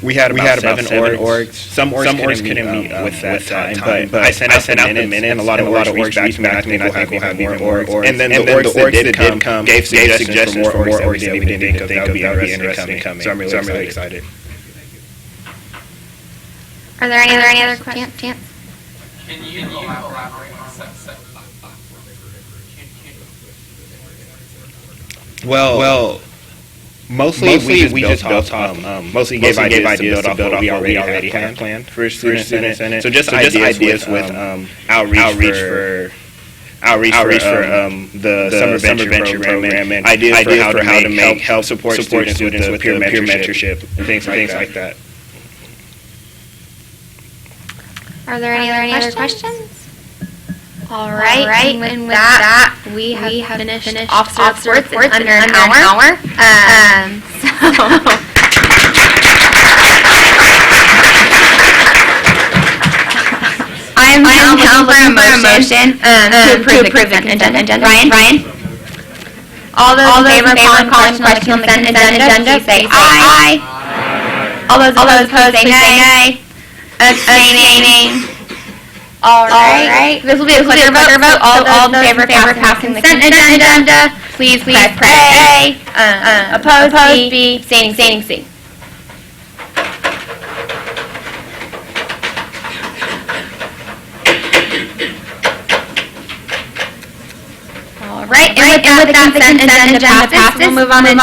we had about 7 orgs. Some orgs couldn't meet with that time, but I sent out the minute, and a lot of orgs back to me, and I think we'll have more orgs. And then the orgs that did come gave suggestions for more orgs that we didn't think of that would be interesting coming. So I'm really excited. Are there any other questions? Can you elaborate on that? Well, mostly we just built off. Mostly gave ideas to build off what we already had planned for Student Senate. So just ideas with outreach for the summer venture program and ideas for how to help support students with peer mentorship and things like that. Are there any other questions? All right, and with that, we have finished officer reports in under an hour. I am now looking for a motion to approve the consent agenda. Ryan? All those in favor of calling question on the consent agenda, say aye. All those opposed, say nay. Abstaining. All right. This will be a clear vote. All those in favor of passing the consent agenda, please press A. Opposed, B. Abstaining, C. All right, and with that, the consent agenda passes. We'll move on to the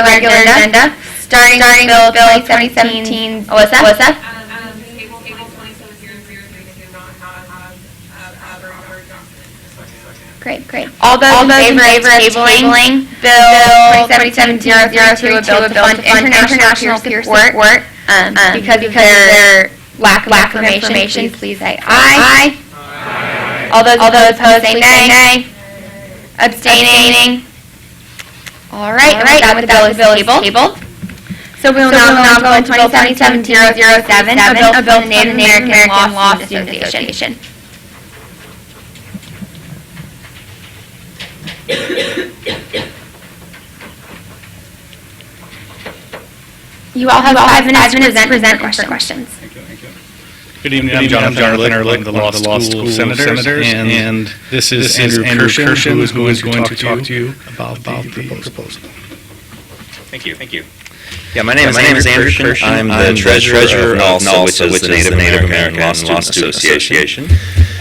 regular agenda. Starting Bill 2017, Alyssa? Great. All those in favor of tabling Bill 2702, a bill to fund international peer support, because of their lack of information, please say aye. All those opposed, say nay. Abstaining. All right, with that, the bill is tabled. So we will now go into Bill 27007, a bill to Native American Law Student Association. You all have 5 minutes to present for questions. Good evening, I'm John Erlich, the law school senators, and this is Andrew Kirshen, who is going to talk to you about the proposal. Thank you. Yeah, my name is Andrew Kirshen. I'm the treasurer of NALSA, which is the Native American Law Student Association.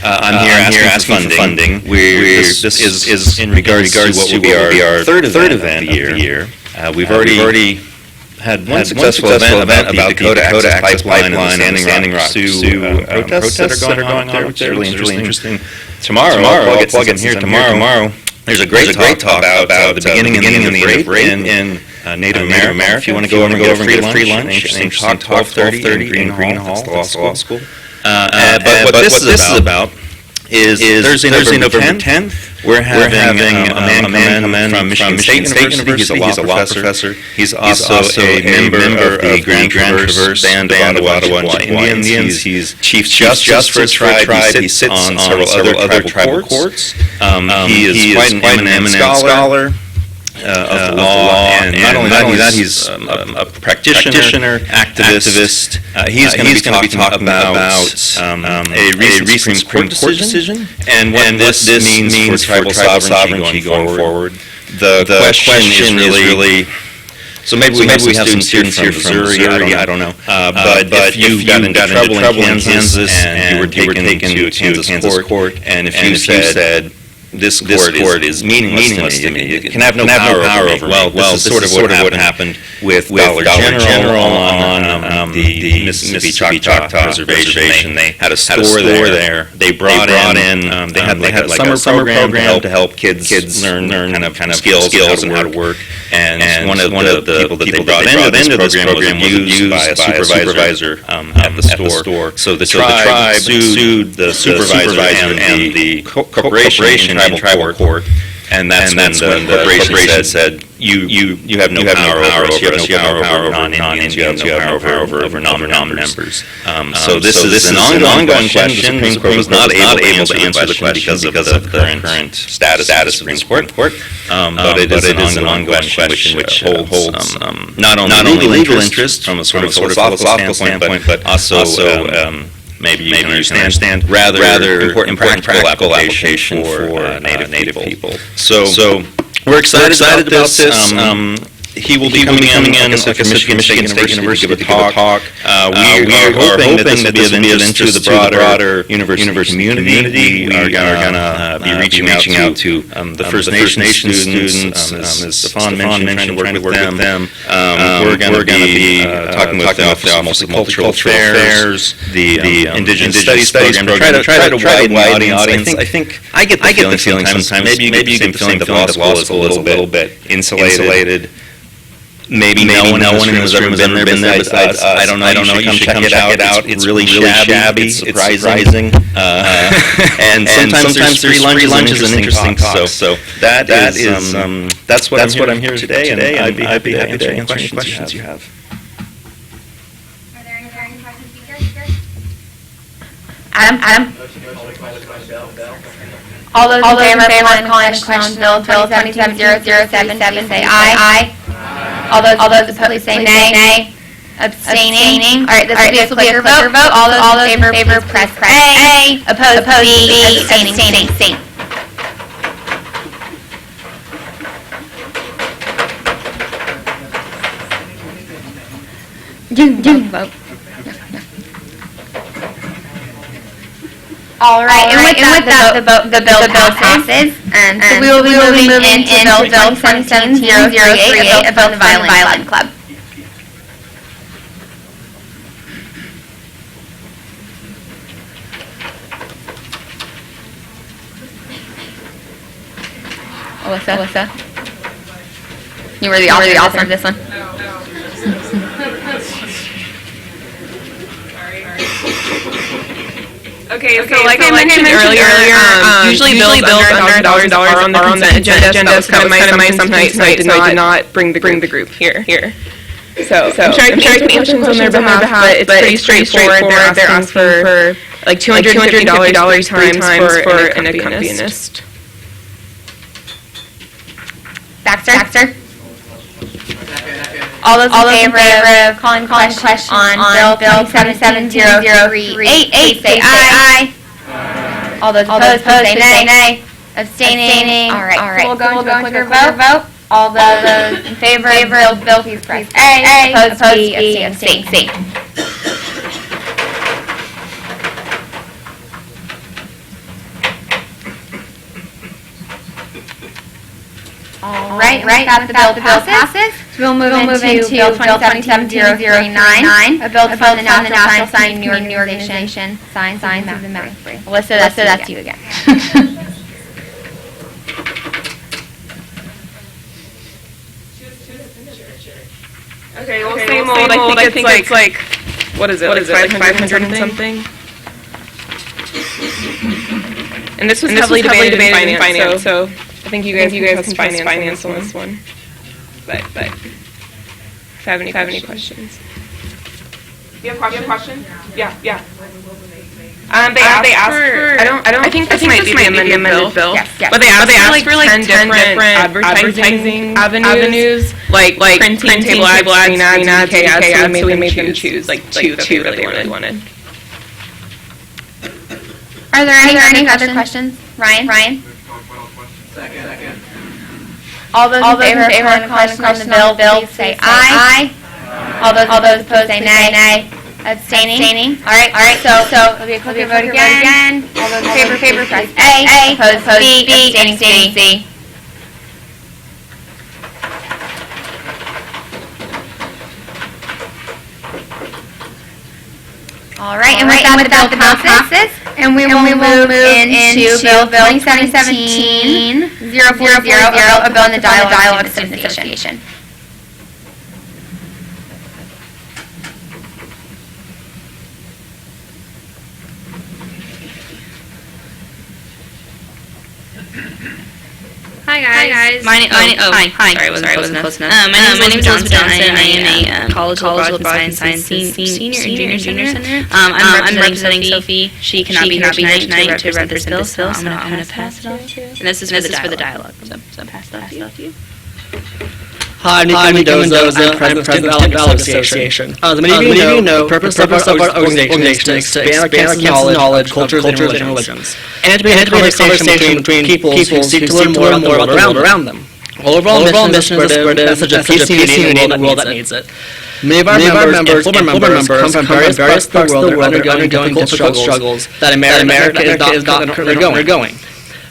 I'm here asking for funding. This is in regards to what will be our third event of the year. We've already had one successful event about the Dakota Access Pipeline and the Standing Rock Sioux protests that are going on, which is really interesting. Tomorrow, I'll plug in here tomorrow. There's a great talk about the beginning and the end of rape in Native America. If you want to go over and get a free lunch, interesting talk, 12:30 in Green Hall, that's the law school. But what this is about is Thursday, November 10th. We're having a man come in from Michigan State University. He's a law professor. He's also a member of the Grand Traverse Band of Ottawa Indians. He's Chief Justice for his tribe. He sits on several other tribal courts. He is quite an eminent scholar of the law, and not only that, he's a practitioner, activist. He's going to be talking about a recent Supreme Court decision and what this means for tribal sovereignty going forward. The question is really. So maybe we have some students here from Missouri, I don't know. But if you got into trouble in Kansas and you were taken to Kansas court, and if you said, this court is meaningless to me. It can have no power over me. Well, this is sort of what happened with Dollar General on the Mississippi Choctaw Reservation. They had a store there. They brought in. They had like a summer program to help kids learn kind of skills and how to work. And one of the people that they brought into this program was abused by a supervisor at the store. So the tribe sued the supervisor and the corporation in tribal court, and that's when the corporation said, you have no power over us, you have no power over non-Indians, you have no power over non-members. So this is an ongoing question. The Supreme Court was not able to answer the question because of the current status of the Supreme Court. But it is an ongoing question which holds not only legal interest from a sort of philosophical standpoint, but also maybe you can understand rather important practical application for Native people. So we're excited about this. He will be coming in like a Michigan State University to give a talk. We are hoping that this will be of interest to the broader university community. We are going to be reaching out to the First Nation students, as Stefan mentioned, trying to work with them. We're going to be talking with the Office of Multicultural Affairs, the Indigenous Studies program, to try to widen the audience. I get the feeling sometimes, maybe you get the feeling that law school is a little bit insulated. maybe no one in this room has ever been there besides us. I don't know. You should come check it out. It's really shabby. It's surprising. And sometimes there's free lunches and interesting talks. So that's what I'm here today, and I'd be happy to answer any questions you have. Are there any questions, speaker? Adam? All those in favor of calling the question on Bill 277007, say aye. All those opposed, say nay. Abstaining. All right, this will be a clicker vote. All those in favor, press A. Opposed, B. Abstaining, C. You vote. All right, and with that, the bill passes. So we will be moving into Bill 170038, about the Violin Club. Alyssa? You were the author of this one? Okay, so like I mentioned earlier, usually bills under $1,000 are on the consent agenda. So kind of my tonight did not bring the group here. So I'm sure I can answer questions on their behalf, but it's pretty straightforward. They're asking for like $250 times for an accompanist. Baxter? All those in favor of calling question on Bill 277038, please say aye. All those opposed, say nay. Abstaining. All right, we'll go into a quicker vote. All those in favor of Bill, please press A. Opposed, B. Abstaining, C. All right, the bill passes. We'll move into Bill 277039, a bill to fund the National Science Community Organization, Science of the Math. Alyssa, that's you again. Okay, well, same old. I think it's like, what is it, like 500 and something? And this was heavily debated in finance, so I think you guys can finance on this one. But if you have any questions. You have a question? Yeah. They asked for, I think this might be the amended bill. Yes. But they asked for like 10 different advertising avenues, like printing, table ads, screen ads, DK ads, so we made them choose like two that they really wanted. Are there any other questions? Ryan? Second. All those in favor of calling on the bill, please say aye. All those opposed, say nay. Abstaining. All right. So it'll be a quick vote again. All those in favor, press A. Opposed, B. Abstaining, C. All right, and with that, the bill passes. And we will move into Bill 2017-040, a bill in the Dialogue Student Association. Hi guys. Sorry, I wasn't close enough. My name is Elizabeth Johnson. I am a College of Broad and Sciences Senior and Junior Center. I'm representing Sophie. She cannot be here tonight to represent this bill, so I'm going to pass it off to you. And this is for the dialogue. So pass it off to you. Hi, I'm Nick Mendoza. I'm president of the Dialogue Association. As many of you know, the purpose of our organization is to expand our campus knowledge of cultures and religions, and to be a conversation between people who seek to learn more about the world around them. Our overall mission is to spread a message of peace and unity in a world that needs it. Many of our members and former members come from various parts of the world that are undergoing difficult struggles that America is not currently going.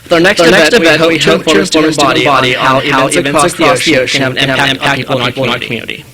With our next event, we hope to inform the student body on how events across the ocean can have an impact on people in our community.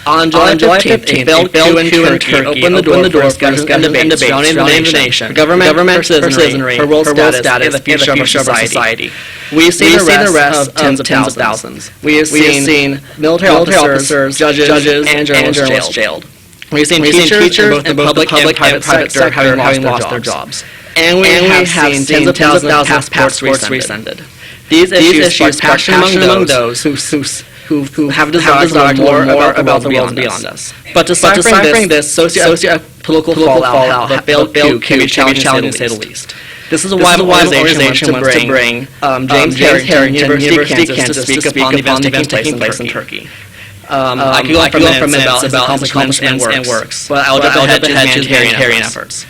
On July 15th, a failed coup in Turkey opened the door for discussions and debates surrounding the nation, government, citizenry, her world status, and the future of our society. We've seen the arrests of tens of thousands. We have seen military officers, judges, and journalists jailed. We've seen teachers in both the public and private sector having lost their jobs. And we have seen tens of thousands of passports rescinded. These issues spark passion among those who have a desire to learn more about the world beyond us. But deciphering this socio-political fallout, the failed coup can be challenging to say the least. This is why the organization wants to bring James Harrington, University of Kansas, to speak upon the events taking place in Turkey. I could go on for minutes about his accomplishments and works, but I'll jump ahead to his humanitarian efforts.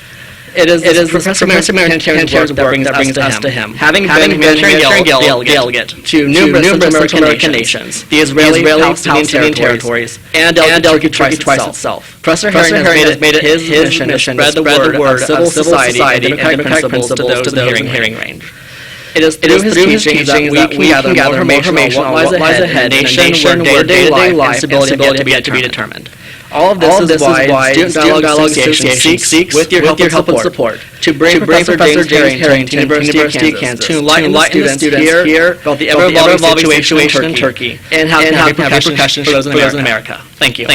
It is Professor humanitarian work that brings us to him. Having been humanitarian delegate to numerous American nations, the Israeli Palestinian territories, and delegate twice itself. Professor Harrington has made it his mission to spread the word of civil society and democratic principles to those in hearing range. It is through his teachings that we gather more information on what lies ahead in a nation where day-to-day life and stability have to be determined. All of this is why Student Dialogue Association seeks, with your help and support, to bring Professor James Harrington to University of Kansas to enlighten the students here about the ever-evolving situation in Turkey and how it can have repercussions for those in America. Thank you.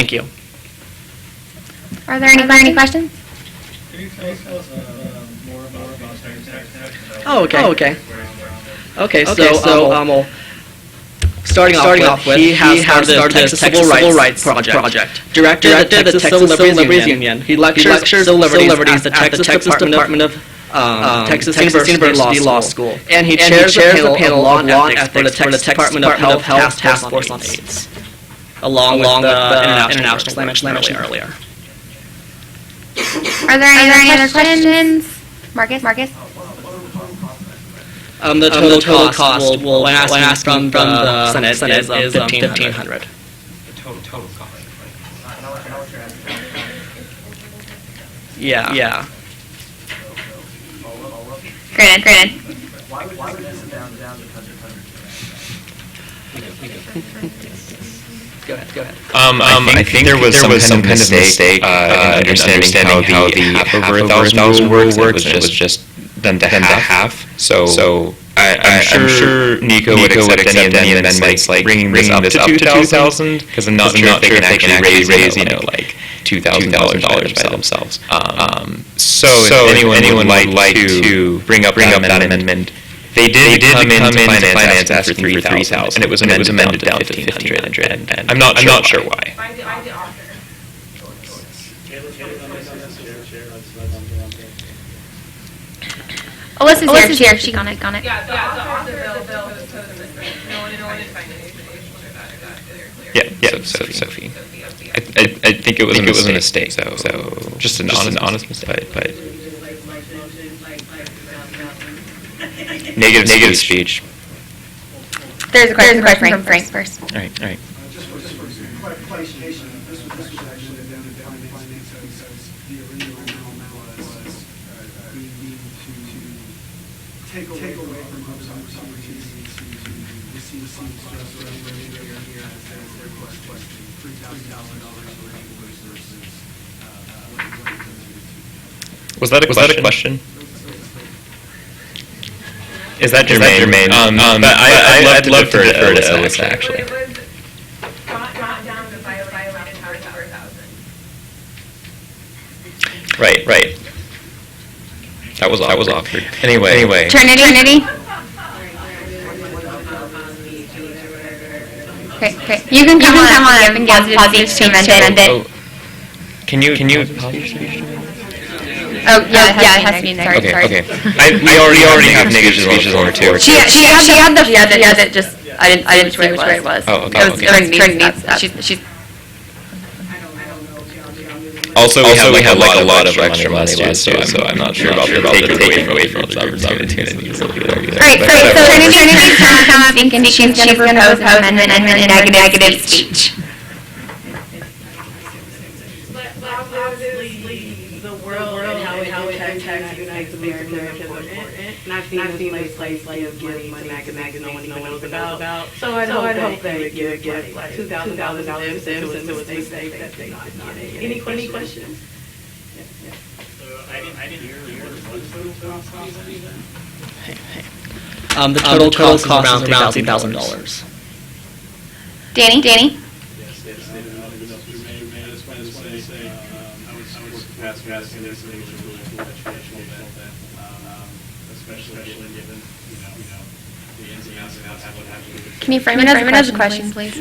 Are there any questions? Can you tell us more about James Harrington? Okay, so starting off with, he has started the Texas Civil Rights Project. Director of the Texas Civil Liberties Union. He lectures civil liberties at the Texas Department of Texas University Law School. And he chairs a panel on law and ethics for the Texas Department of Health Task Force on AIDS, along with the international I mentioned earlier. Are there any other questions? Marcus? The total cost will, when asked from the Senate, is $1,500. The total cost. Yeah. Granted. Why would this down to Go ahead. I think there was some kind of mistake in understanding how the half over 1,000 rule works. It was just done to half. So I'm sure Nico would accept any amendments like bringing this up to 2,000, because I'm not sure if they can actually raise like $2,000 by themselves. So if anyone would like to bring up that amendment, they did come into finance asking for 3,000, and it was amended down to 1,500, and I'm not sure why. Find the author. Alyssa's here. She got it. Yeah, the author of the bill was no one did find anything. Yeah, Sophie. I think it was a mistake, so just an honest mistake, but negative speech. There's a question from Frank first. All right. Just for clarification, this was actually the finance, the original memo was we need to take away from those opportunities to receive funds just for everybody here as their question, $3,000 versus Was that a question? Is that germane? But I'd love to defer to Alyssa, actually. It was brought down to violated House 4,000. Right. That was awkward. Anyway. Trinity? Okay. You can come on up and give positive to amend it. Can you pause your speech? Oh, yeah, it has to be there. Sorry. Okay. We already have negative speeches on her too. She had the just, I didn't see which way it was. Oh, okay. It was Trinity's. She's. Also, we had like a lot of extra money last year, so I'm not sure about taking away from those opportunities. All right, so Trinity's going to come up and she's going to propose an amendment and negative speech. the world and how it impacts the United States of America is important. And I've seen this place like give money to magazines no one even knows about. So I'd hope that you would give like $2,000 if it was a mistake that they not getting. Any questions? I didn't hear The total cost is around $3,000. Danny? Can you frame it as a question, please?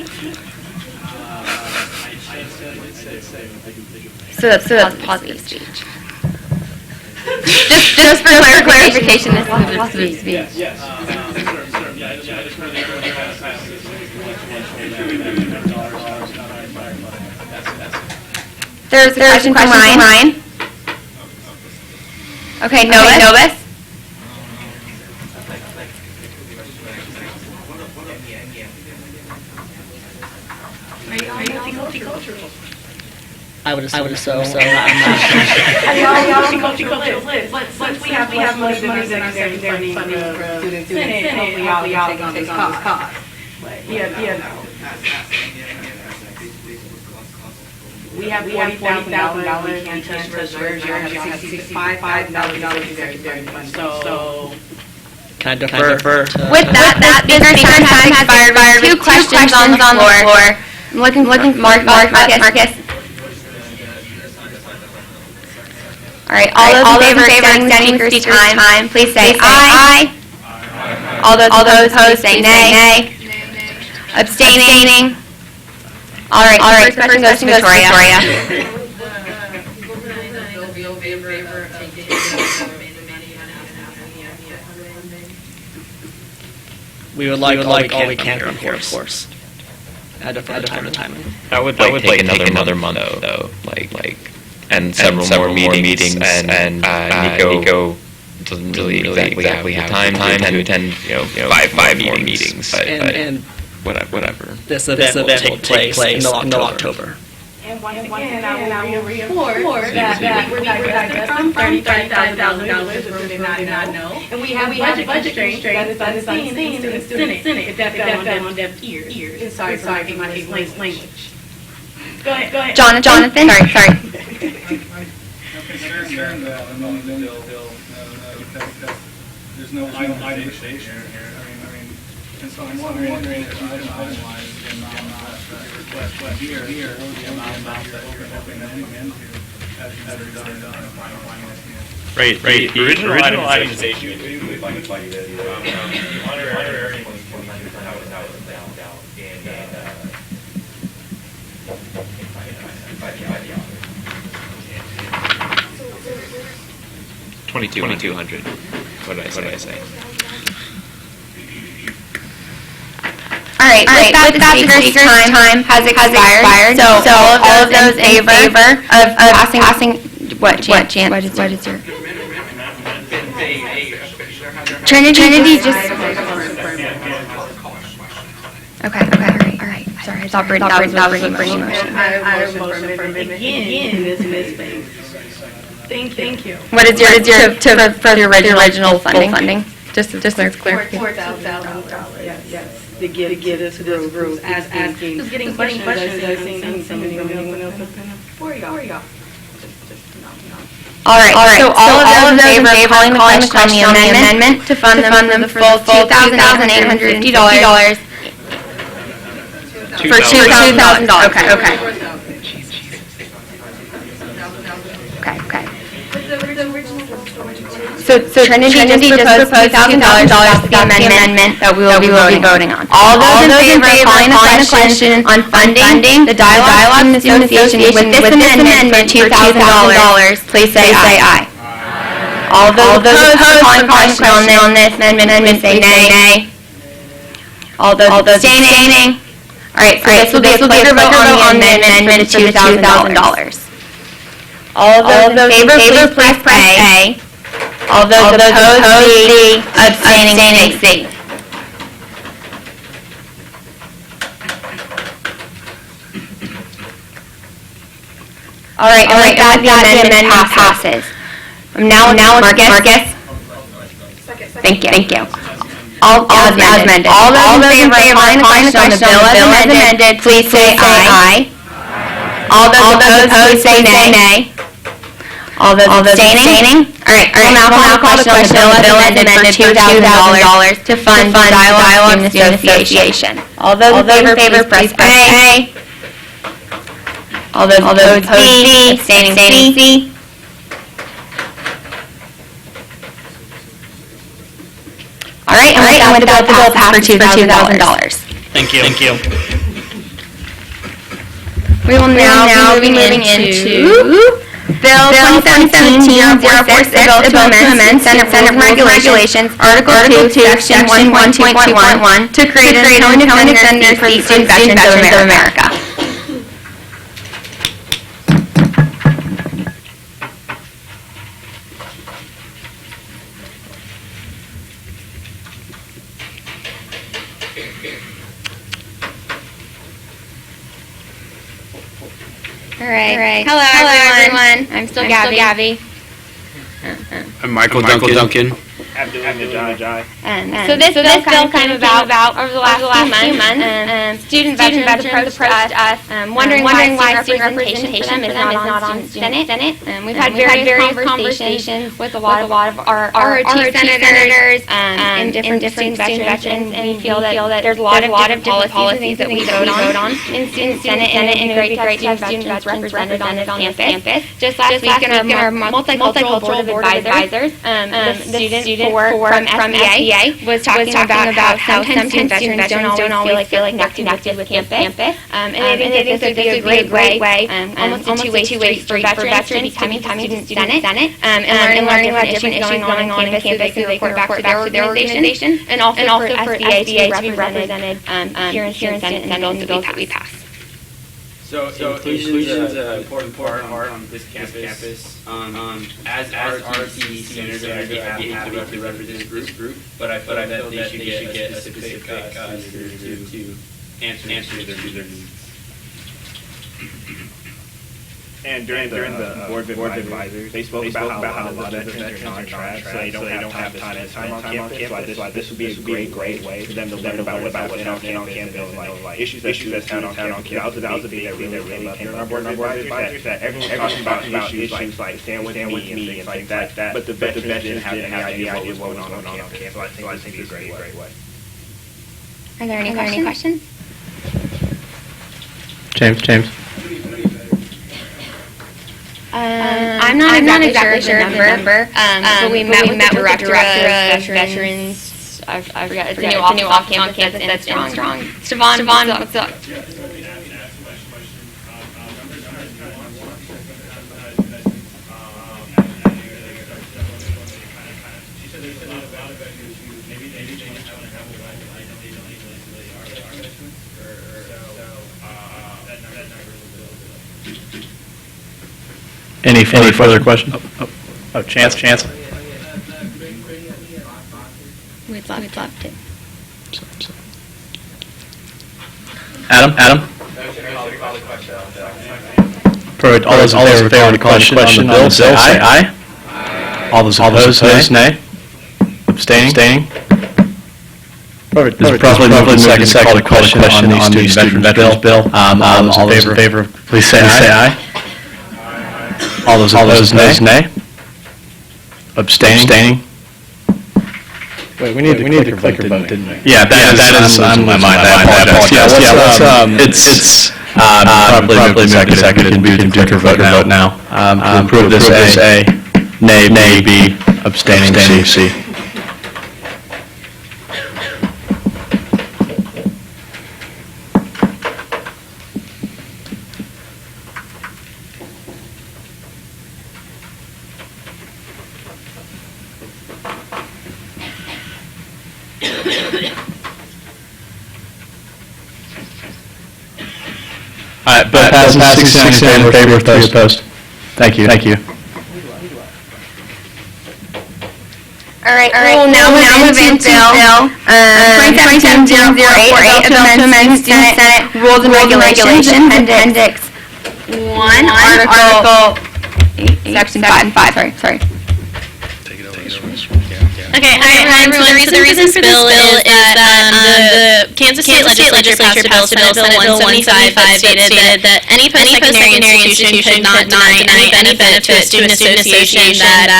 So that's positive speech. Just for clarification, this is positive speech. There's a question from Ryan. Okay, Novus. I would assume so. Multicultural list. But we have money in our secondary funding for students in it, hopefully y'all take on this cost. But yeah. We have $40,000 we can't touch reserves. Y'all have $65,000 in secondary funding. So. Can I defer? With that, speaker time has expired. Two questions on the floor. I'm looking, Marcus. All right, all those in favor of extending speaker time, please say aye. All those opposed, say nay. Abstaining. All right, first question goes to Victoria. We would like all we can, of course. I defer the timing. I would take another month though, and several more meetings, and Nico doesn't really exactly have time to attend, five more meetings, but whatever. This event will take place in October. And once again, I will reinforce that we're divested from $35,000, which we did not know. And we have budget constraints that is unseen in the Senate, if that fell on deaf ears. Sorry for my language. Go ahead. Jonathan? Sorry. There's no itemization here. I mean, and so I'm wondering if itemized the amount here, or the amount that you're hoping to move into as you're done in final finance. Right. The original itemization. honorary $2,200. What did I say? All right. With that, the speaker's time has expired. So all of those in favor of passing, what is your? Trinity just. Okay, all right. Sorry, I thought that was bringing motion. I motion for again in this phase. Thank you. What is your for the original funding? Just clear. $4,000. Yes. To get us to this group, asking, just getting questions. I've seen somebody else. Where you go? All right. So all of those in favor of calling the question on the amendment to fund them for the full $2,850 for $2,000. Okay. So Trinity just proposed $2,000, that's the amendment that we will be voting on. All those in favor of calling the question on funding the Dialogue Student Association with this amendment for $2,000, please say aye. All those opposed to calling the question on this amendment, say nay. All those abstaining. All right, so this will be a clear vote on the amendment for the $2,000. All of those in favor, please press A. All those opposed, B. Abstaining, C. All right, with that, the amendment passes. Now, Marcus. Thank you. All as amended. All those in favor of calling the question on the bill as amended, please say aye. All those opposed, please say nay. All those abstaining? All right, we'll now call the question on the bill as amended for $2,000 to fund the Dialogue Student Association. All those in favor, please press A. All those opposed, C. Abstaining, C. All right, and with that, the bill passes for $2,000. Thank you. We will now be moving into Bill 2017-046, a bill to amend Senate Rules and Regulations, Article 2, Section 112.1, to create an independent extender for the student veterans of America. All right. Hello, everyone. I'm still Gabby. I'm Michael Duncan. So this bill came about over the last few months. Student veterans approached us, wondering why student representation for them is not on student Senate. We've had various conversations with a lot of our ROT senators and different student veterans, and we feel that there's a lot of different policies that we vote on in student Senate, and it would be great to have student veterans represented on campus. Just last week in our multicultural board of advisors, the student from SBA was talking about how sometimes student veterans don't always feel like connected with campus. And I think this would be a great way, almost a two-way street for veterans to be coming to student Senate and learning about different issues going on campus so they can report back to their organization, and also for SBA to be represented here in Senate and bills that we pass. So inclusion is an important part on this campus. As RT senators, I'd be happy to represent this group, but I feel that they should get a specific senator to answer their needs. And during the board of advisors, they spoke about how a lot of veterans are non-trad, so they don't have time on campus. So this would be a great way for them to learn about what's on campus, and like issues that's found on campus. That would be really up here on our board of advisors. That everyone's talking about issues like stand with me and things like that. But the veterans didn't have any idea what was going on campus. So I think it's a great way. Are there any questions? James. I'm not exactly sure of the number, but we met with the director of veterans. I forgot, it's a new office on campus that's strong. Siobhan, what's up? Any further questions? Chance. We'd love to. Adam? For all those in favor of the question on the bill, say aye. All those opposed, nay. Abstaining? Perfect. This is probably the second to call the question on the student veterans bill. All those in favor, please say aye. All those opposed, nay. Abstaining? Wait, we need to clicker vote, didn't we? Yeah, that is on my mind. I apologize. It's probably second. We can clicker vote now. To approve this A, nay, B, abstaining, C. All right, bill passes 6-9 in favor, 3 opposed. Thank you. All right, we'll now move into Bill 2017-048, a bill to amend Student Senate Rules and Regulations, Appendix 1, Article 8, Section 5, sorry. Okay, hi everyone. So the reason for this bill is that the Kansas State Legislature passed a bill, Senate Bill 175, that stated that any post-secondary institution could not deny any benefits to an association that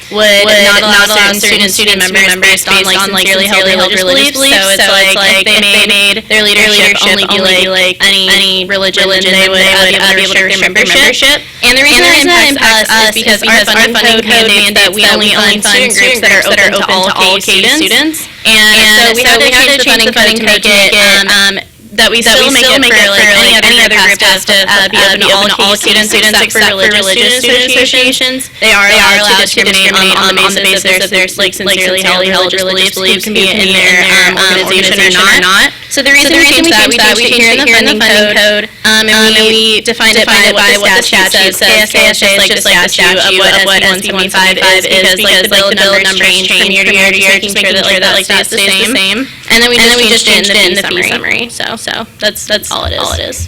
would not allow certain student members based on sincerely held religious beliefs. So it's like if they made their leadership only be like any religion, they would be able to restrict their membership. And the reason that impacts us is because our funding code mandates that we only fund student groups that are open to all KU students. And so we had to change the funding code to make it that we still make it for like any other group has to be open to all students except for religious student associations. They are allowed to discriminate on the basis of their like sincerely held religious beliefs can be in their organization or not. So the reason we changed that, we changed it here in the funding code, and we defined it by what the statute says. KSJ is just like the statute of what SB 175 is because the bill numbers change from year to year, making sure that like that stays the same. And then we just changed it in the fee summary. So that's all it is.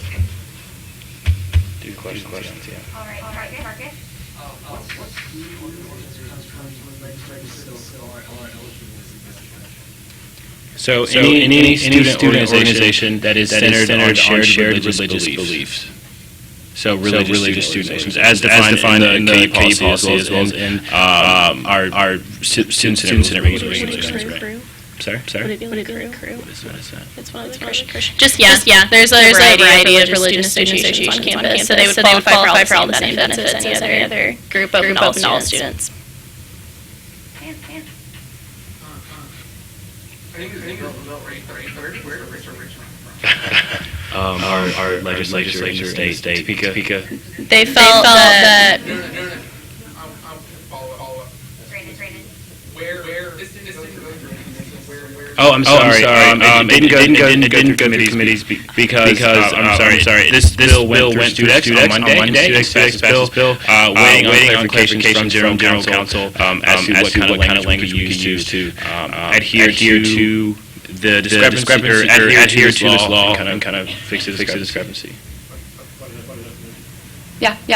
Do questions, yeah. All right, Target. So any student organization that is centered on shared religious beliefs. So religious student organizations, as defined in the KU policy as well as in our student center regulations. Sorry? Would it be like a crew? What is that? It's one of the Christian. Just yeah. There's a variety of religious student associations on campus, so they would qualify for all the same benefits as any other group open to all students. Our legislature in the state, Topeka. They felt that. Oh, I'm sorry. It didn't go through committees because I'm sorry. This bill went through SUDEX on Monday. SUDEX passed this bill, waiting on clarification from General Counsel as to what kind of language we can use to adhere to the discrepancy or adhere to this law and kind of fix the discrepancy. Yeah. We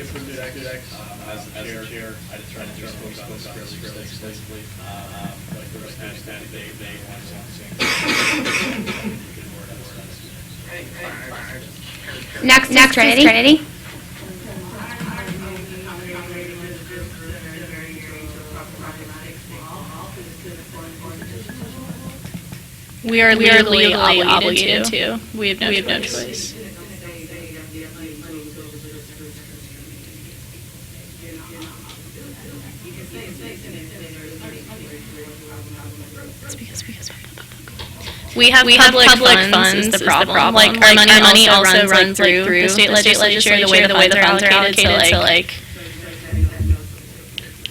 approved it as the chair. I just tried to just focus on this fairly extensively. Like the rest of the they want something. Next, Trinity. We are legally obligated to. We have no choice. We have public funds is the problem. Like our money also runs through the state legislature, the way the funds are allocated. So like,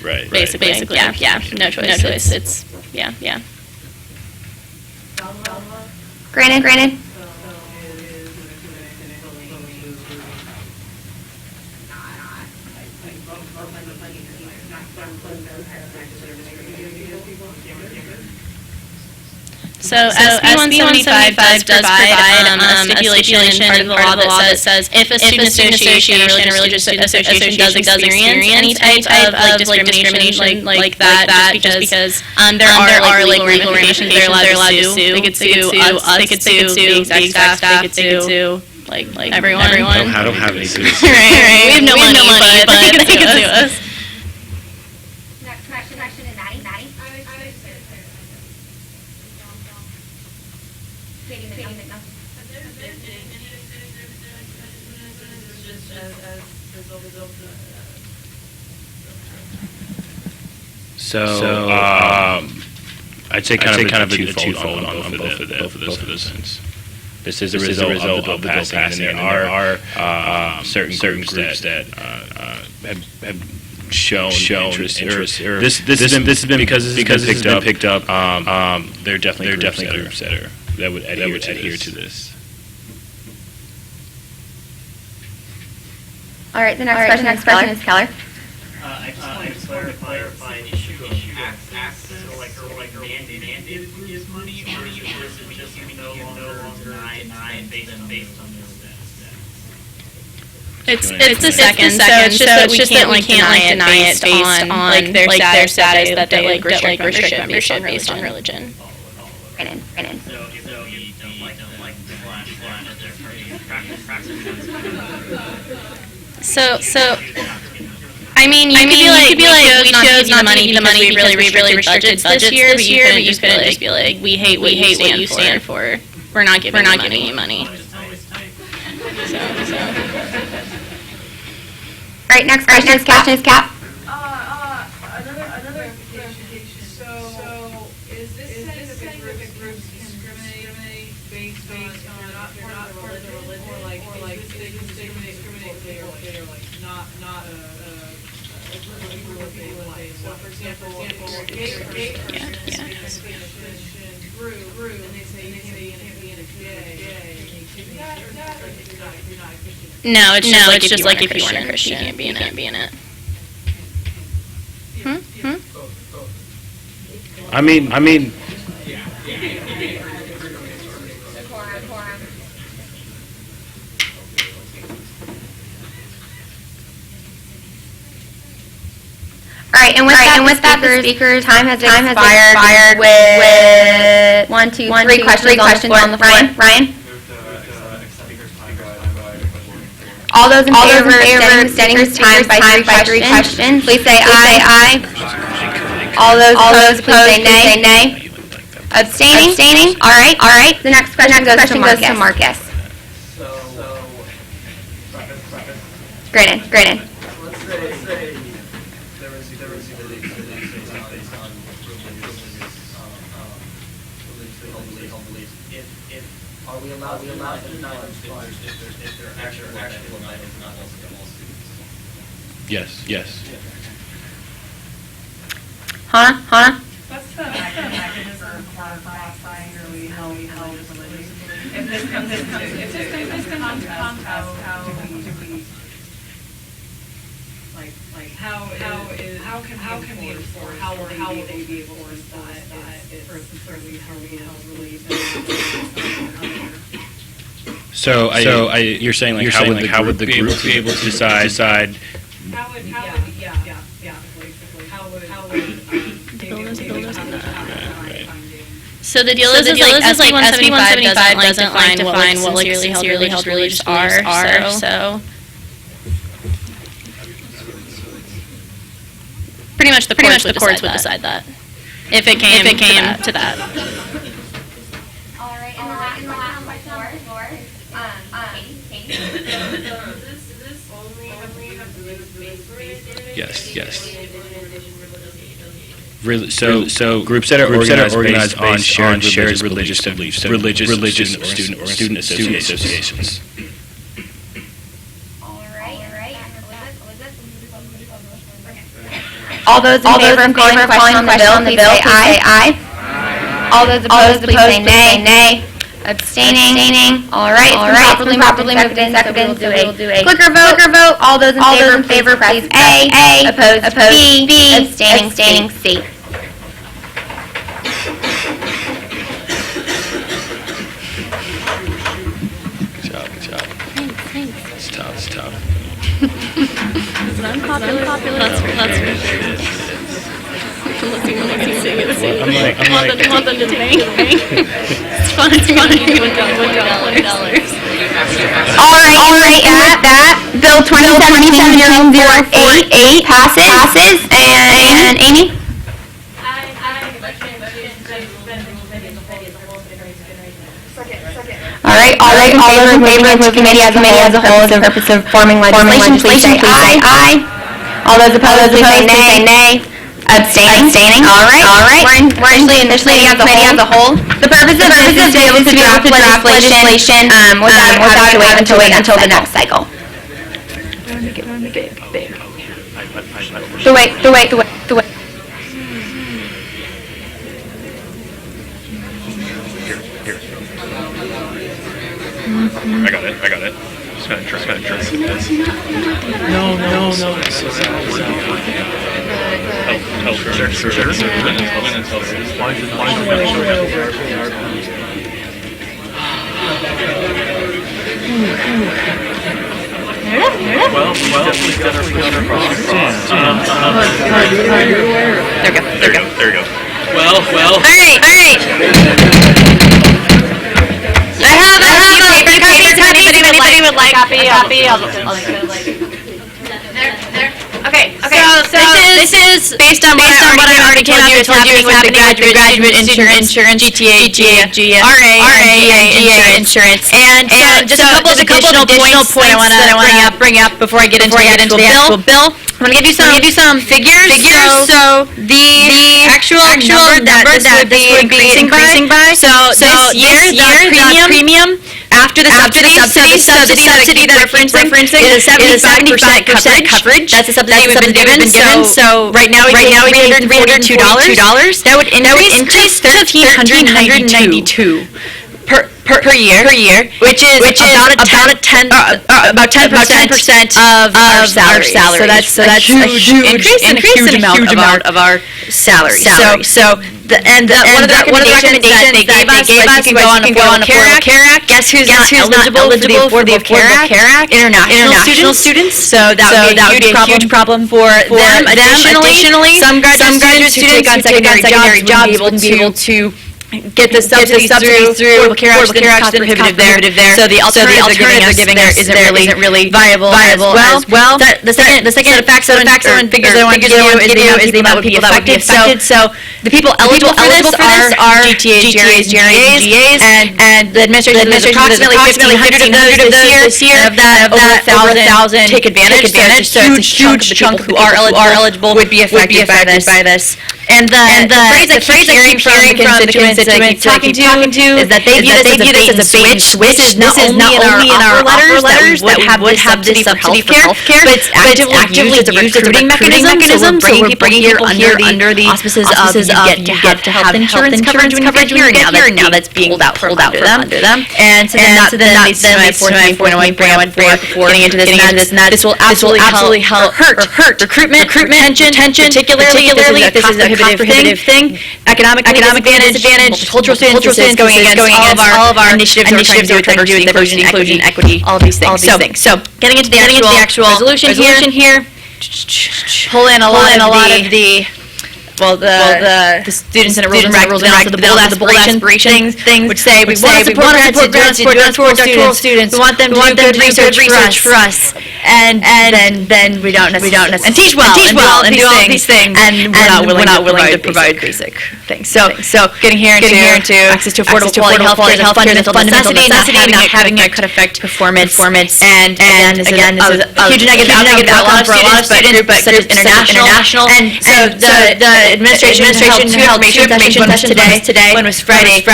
right. Basically, yeah. No choice. It's yeah. Granted. So SB 175 does provide a stipulation in part of the law that says if a student association or religious association does experience any type of discrimination like that, just because there are legal ramifications, they're allowed to sue. They could sue us. They could sue the exact staff. They could sue like everyone. I don't have any suits. Right. We have no money, but they could sue us. Next question is Maddie. So, I'd say kind of a twofold on both of those. This is a result of the bill passing, and there are certain groups that have shown interest. This has been because this has been picked up. There are definitely groups that would adhere to this. All right, the next question is Keller. I just wanted to clarify an issue of access. So like mandated to give money, or is it just we no longer deny based on their status? It's the second, so it's just that we can't like deny it based on like their status that they like restrict membership based on religion. Brandon. So I mean, you could be like, we chose not to give you the money because we really restricted budgets this year, but you couldn't just be like, we hate what you stand for. We're not giving you money. So. All right, next question is Cap. Another clarification. So is this saying that the groups discriminate based on they're not part of the religion, or like they discriminate they are like not a group of people with a like. So for example, if you're a gay person in a Christian group, and they say you can't be in a gay, you're not a Christian. No, it's just like if you weren't a Christian, you can't be in it. I mean. All right, and with that, the speaker's time has expired with 1, 2, 3 questions on the floor. Ryan? All those in favor of extending his time by 3 questions, please say aye. All those opposed, please say nay. Abstaining? All right. The next question goes to Marcus. Granted. Let's say there was are we allowed to deny them if they're actual items, not all students? Yes. Hannah? What's the mechanism for classifying how we religion? If this comes to contest, how do we like how can we enforce how will they be able to enforce that for instance how we So you're saying like how would the group be able to decide? How would So the deal is like SB 175 doesn't like define what like sincerely held beliefs are. So pretty much the courts would decide that if it came to that. All right, and the last question on the floor, Kate. Is this only have religious based Yes. So groups that are organized on shared religious beliefs, religious student associations. All those in favor of calling the question on the bill, please say aye. All those opposed, please say nay. Abstaining. All right. Properly moved and seconded. We'll do a clicker vote. All those in favor, please A. Opposed, B. Abstaining, C. Good job. Thanks. It's tough. Is it unpopular? That's unless you want to sing it. I want them to bang. It's fun. $1. All right, that Bill 27-048 passes. And Amy? All right, all those in favor of moving committee as a whole for the purpose of forming legislation, please say aye. All those opposed, please say nay. Abstaining. All right. We're officially as a whole. The purpose of this is to be able to draft legislation without having to wait until the next cycle. The way. I got it. Just gotta try. No. Sure. There we go. All right. I have a few paper copies if anybody would like a copy. Okay, so this is based on what I already told you is happening with the graduate insurance, GTA, RA, insurance. And just a couple of additional points that I want to bring up before I get into the actual bill. I'm going to give you some figures. So the actual number that this would be increasing by. So this year, the premium after the subsidy that I'm referencing is 75% coverage. That's the subsidy we've been given. So right now we pay $342. That would increase to $1,392 per year, which is about 10% of our salary. So that's a huge amount of our salary. So one of the recommendations that they gave us, you can go on Affordable Care Act. Guess who's not eligible for the Affordable Care Act? International students. So that would be a huge problem for them. Additionally, some graduate students who take on secondary jobs wouldn't be able to get the subsidies through Affordable Care Act, cost prohibitive there. So the alternative they're giving us isn't really viable as well. The second set of facts and figures that I want to give you is the amount of people that would be affected. So the people eligible for this are GTAs, GAs, and the administration has approximately 1,500 of those this year. Of that, over 1,000 take advantage. So it's a huge chunk who are eligible would be affected by this. And the phrase I keep hearing from the constituents that I keep talking to is that they view this as a bait and switch. This is not only in our offer letters that would have this subsidy for healthcare, but it's actively used as a recruiting mechanism. So we're bringing people here under the auspices of you get to have health insurance coverage when you get here. Now that's being pulled out from under them. And so then that leads to my fourth point I want to bring up before getting into this. And this will absolutely hurt recruitment, retention, particularly this is a cost-prohibitive thing. Economic disadvantage, cultural students going against all of our initiatives we're trying to do with inclusion, equity, all of these things. So getting into the actual resolution here, pull in a lot of the students and rules and regs, the bold aspiration things, which say we want to support doctoral students. We want them to do good research for us, and then we don't necessarily and teach well and do all these things, and we're not willing to provide basic things. So getting here into access to affordable quality healthcare is a fundamental necessity. Not having it could affect performance, and again this is a huge negative outcome for a lot of students, but such as international, and so the administration held two information sessions today. One was Fridays.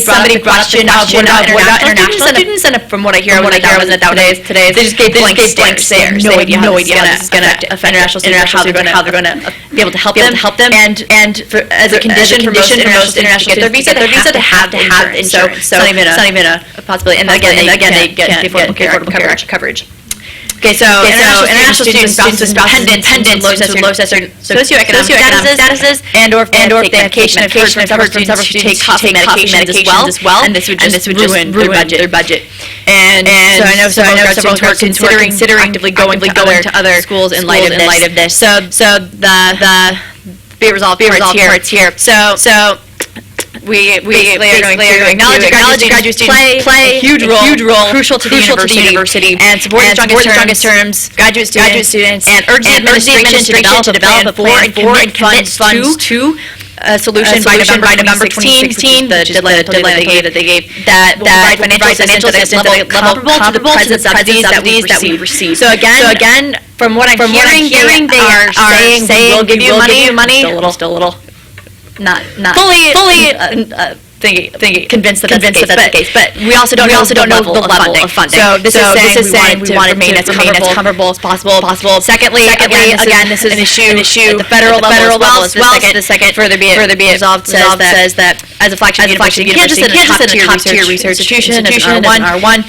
Somebody brought up the question of what about international students, and from what I hear was that today they just gave blank stares. They have no idea how this is going to affect international students, how they're going to be able to help them, and as a condition for most international students to get their visa, they have to have insurance. So it's not even a possibility. And again, they get the Affordable Care Act coverage. Okay, so international students, spouses, dependents, low socioeconomic statuses, and/or if they have medication. I've heard from several students who take coffee medications as well, and this would just ruin their budget. And so I know several students who are considering actively going to other schools in light of this. So the be resolved parts here. So we are going to acknowledge graduate students play a huge role, crucial to the university, and support in strongest terms graduate students, and urge the administration to develop a plan for and commit funds to a solution by November 2016, the deadline that they gave, that provide financial assistance at a level comparable to the subsidies that we receive. So again, from what I'm hearing, they are saying we'll give you money. Still a little. Not fully convinced that that's the case, but we also don't know the level of funding. So this is saying we want it to remain as comparable as possible. Secondly, again, this is an issue at the federal level as well. The second further be it resolved says that as a flagship university, you can't just send a top-tier research institution as an R1.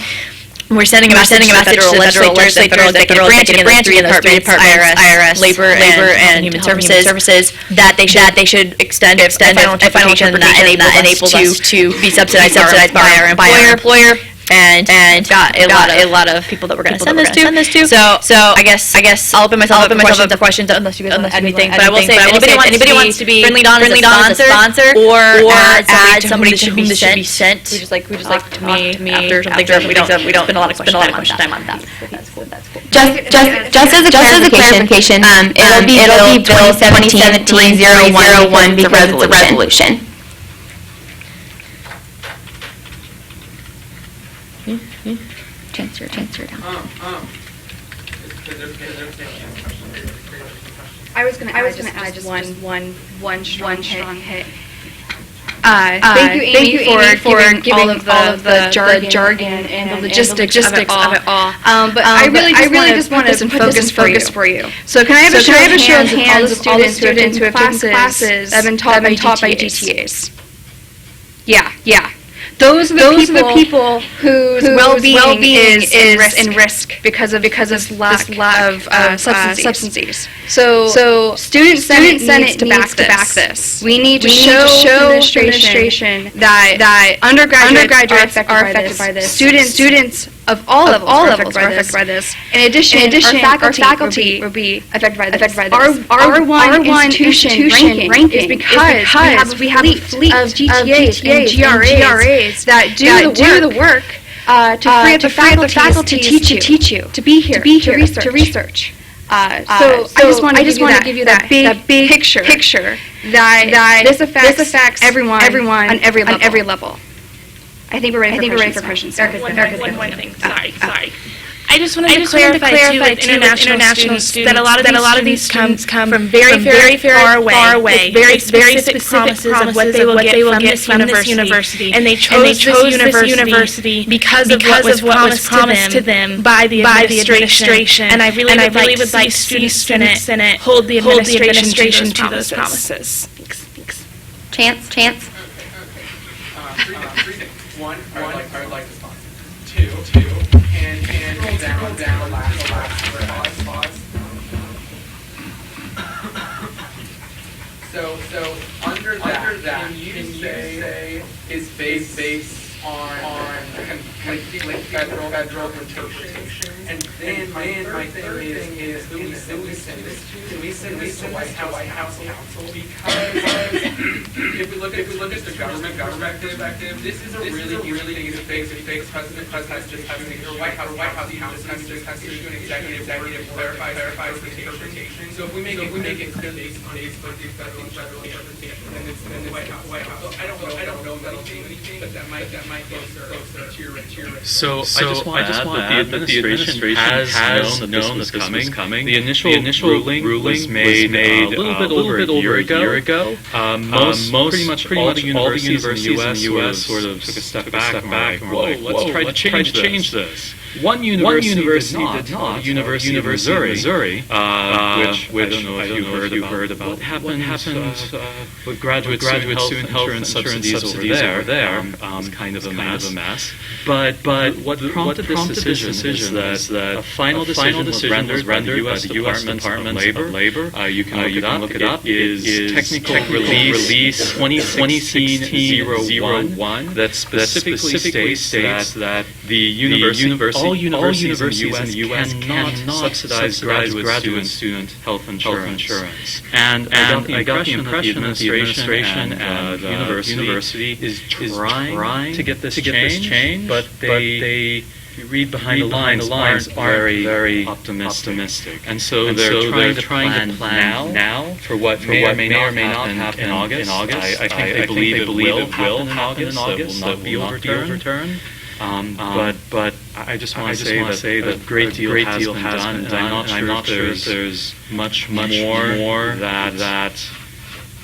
We're sending a message to the federal legislatures, the federal executive branch, and those three departments, IRS, labor and human services, that they should extend a final interpretation that enables us to be subsidized by our employer and got a lot of people that we're going to send this to. So I guess I'll open myself up for questions unless you guys want to add anything. But I will say, if anybody wants to be friendly Dawn as a sponsor, or add somebody to whom this should be sent, we just like to me after something. We don't spend a lot of time on that. Just as a clarification, it'll be Bill 2017-001 because it's a resolution. Chance you're down. I was going to add just one strong hit. Thank you, Amy, for giving all of the jargon and the logistics of it all. But I really just want to put this in focus for you. So can I have a show of hands of all the students who have taken classes that have been taught by GTAs? Yeah. Those are the people whose well-being is in risk because of this lack of substance use. So Student Senate needs to back this. We need to show administration that undergraduates are affected by this. Students of all levels are affected by this. In addition, our faculty will be affected by this. Our R1 institution ranking is because we have a fleet of GTAs and GRAs that do the work to free up the faculty to teach you, to be here, to research. So I just want to give you that big picture that this affects everyone on every level. I think we're ready for questions. One thing. Sorry. I just wanted to clarify too with international students that a lot of these students come from very far away, with very specific promises of what they will get from this university, and they chose this university because of what was promised to them by the administration. And I really would like to see Student Senate hold the administration to those promises. Thanks. Chance. One, I would like to sponsor. Two, and down, last, pause. So under that, can you say is based on conflicting federal interpretation? And then my third thing is, do we send this to White House Council? Because if we look at the government perspective, this is a really easy fix. President just has to make sure White House Council has to issue an executive clarify the interpretation. So if we make it clear these federal interpretation, then it's the White House. So I don't know anything, but that might go closer to your. So I just want to add that the administration has known that this was coming. The initial ruling was made a little bit over a year ago. Pretty much all the universities in the U.S. sort of took a step back and were like, whoa, let's try to change this. One university did not, the University of Missouri, which I don't know if you heard about what happened with graduate student health insurance subsidies over there. It's kind of a mess. But what prompted this decision is that a final decision was rendered by the U.S. Department of Labor. You can look it up. It is Technical Release 2016-01 that specifically states that all universities in the U.S. cannot subsidize graduate student health insurance. And I got the impression that the administration and the university is trying to get this changed, but they if you read behind the lines, aren't very optimistic. And so they're trying to plan now for what may or may not happen in August. I believe it will happen in August. That will not be overturned. But I just want to say that a great deal has been done, and I'm not sure if there's much more that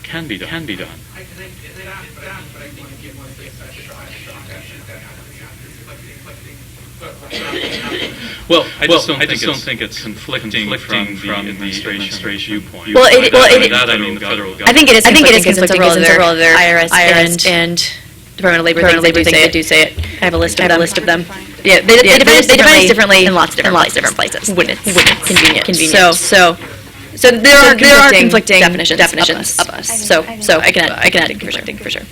can be done. Well, I just don't think it's conflicting from the administration viewpoint. Well, I mean the federal government. I think it is conflicting because several of their IRS and Department of Labor things do say it. I have a list of them. Yeah, they define it differently in lots of different places when it's convenient. So there are conflicting definitions of us. So I can add conflicting for sure.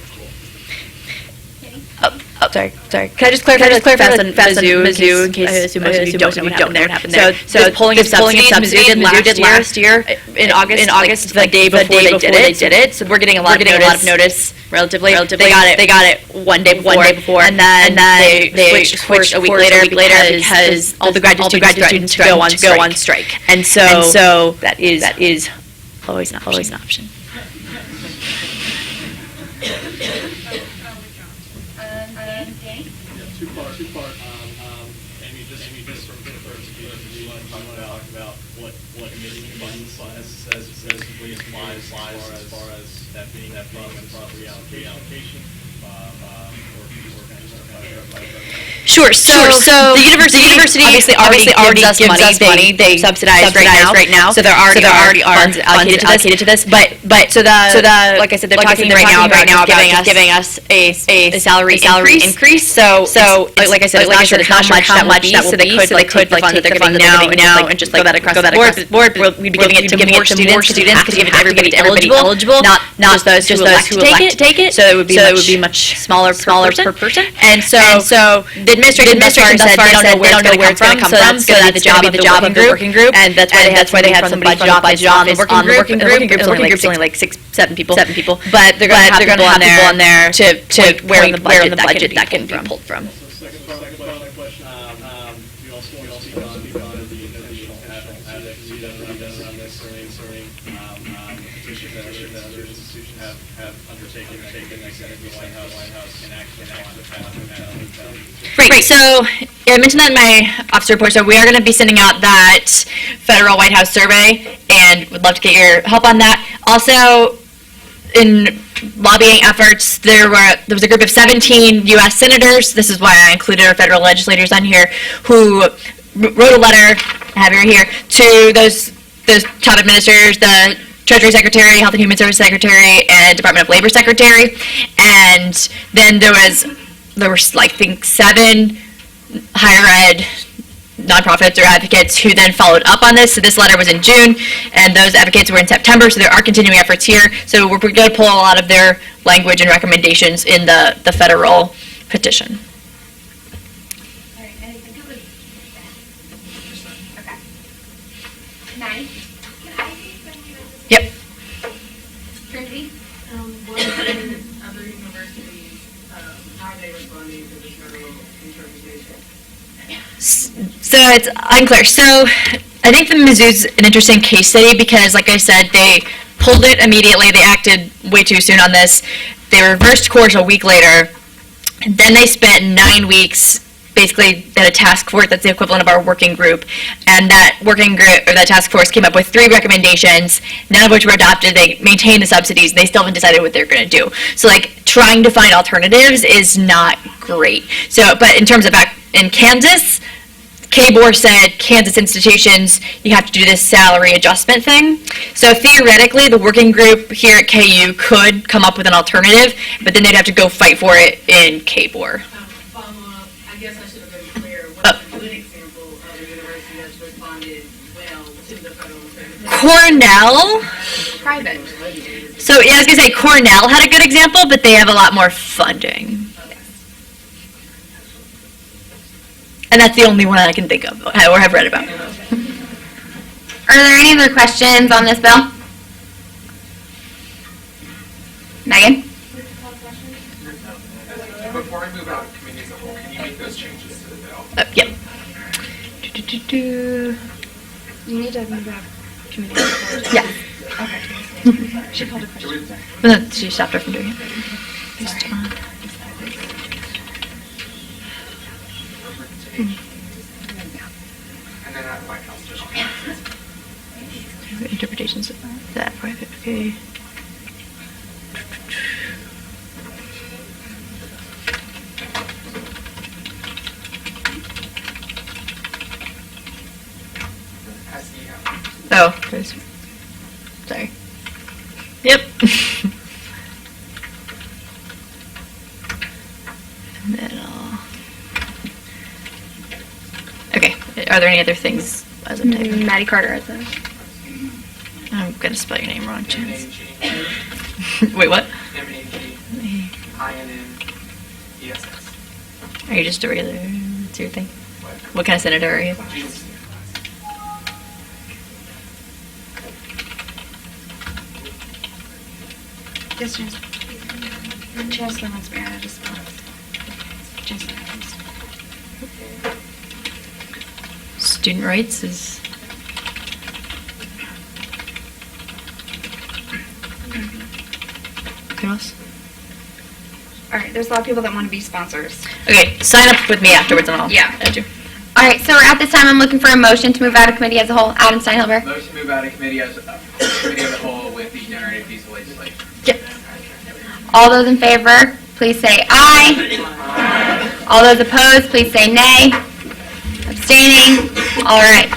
Oh, sorry. Can I just clarify fast on Mizzou in case I assume most of you don't know what happened there. So this polling of subsidies, Mizzou did last year in August, the day before they did it. So we're getting a lot of notice. Relatively. They got it one day before, and then they switched a week later because all the graduate students go on strike. And so that is always an option. Two-part. Amy just from the first speech, you want to talk about what committee funds says completely applies as far as that being from reallocation, Sure. So the university obviously already gives us money. They subsidize right now. So there already are funds allocated to this. But so the like I said, they're talking right now about giving us a salary increase. So like I said, it's not much that will be. So they could the funds that they're giving now and just like go that across the board. We'd be giving it to more students because give it to everybody eligible, not just those who elect to take it. So it would be much smaller per person. And so the administration thus far said they don't know where it's going to come from, so that's going to be the job of the working group, and that's why they have somebody from the budget on the working group. The working group's only like 7 people, but they're going to have people on there to where in the budget that can be pulled from. Second part of my question, we also speak on the additional advocacy that around this during petition that other institutions have undertaken that the White House can act on. Right, so I mentioned that in my officer report, so we are going to be sending out that federal White House survey, and would love to get your help on that. Also, in lobbying efforts, there was a group of 17 U.S. senators, this is why I included our federal legislators on here, who wrote a letter, I have it right here, to those top administrators, the Treasury Secretary, Health and Human Services Secretary, and Department of Labor Secretary, and then there were like, I think 7 higher ed nonprofits or advocates who then followed up on this. So this letter was in June, and those advocates were in September, so there are continuing efforts here. So we're going to pull a lot of their language and recommendations in the federal petition. Yep. Trinity? What are other universities, how are they responding to this federal interpretation? So it's unclear. So I think the Mizzou's an interesting case study because, like I said, they pulled it immediately. They acted way too soon on this. They reversed course a week later. Then they spent 9 weeks basically at a task force that's the equivalent of our working group, and that working group or that task force came up with 3 recommendations, none of which were adopted. They maintained the subsidies. They still haven't decided what they're going to do. So like trying to find alternatives is not great. So, but in terms of back in Kansas, KBOR said Kansas institutions, you have to do this salary adjustment thing. So theoretically, the working group here at KU could come up with an alternative, but then they'd have to go fight for it in KBOR. I guess I should have been clear. What's a good example of a university that's responded well to the federal interpretation? Cornell? Private. So yeah, I was going to say Cornell had a good example, but they have a lot more funding. And that's the only one I can think of or have read about. Are there any other questions on this bill? Megan? Before I move out of committee as a whole, can you make those changes to the bill? Yep. You need to move out of committee. Yeah. Okay. She called a question. No, she stopped her from doing it. Sorry. And then at White House, Interpretations of that private, okay. Oh, there's, sorry. Yep. Okay, are there any other things as I'm typing? Maddie Carter has that. I'm going to spell your name wrong, Chance. Wait, what? M-A-G-I-N-N-E-S-S. Are you just a regular? What's your thing? What kind of senator are you? Yes, Jocelyn wants me out of spot. Student rights is. Who else? All right, there's a lot of people that want to be sponsors. Okay, sign up with me afterwards and I'll add you. All right, so at this time, I'm looking for a motion to move out of committee as a whole. Adam Steinhilber. Motion to move out of committee as a whole with the generated piece of legislation. All those in favor, please say aye. All those opposed, please say nay. Abstaining. All right.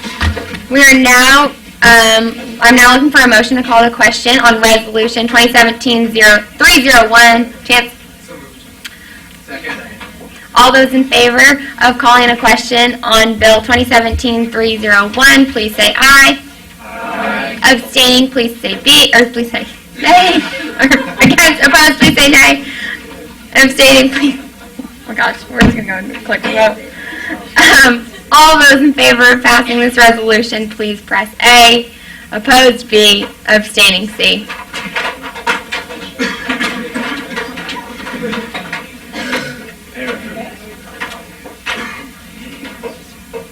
We are now, I'm now looking for a motion to call the question on Resolution 2017-0301. Chance? Second. All those in favor of calling a question on Bill 2017-301, please say aye. Aye. Abstaining, please say please say nay. Against, opposed, please say nay. Abstaining, please. Oh my gosh, we're just going to go and click the vote. All those in favor of passing this resolution, please press A. Opposed, B. Abstaining, C.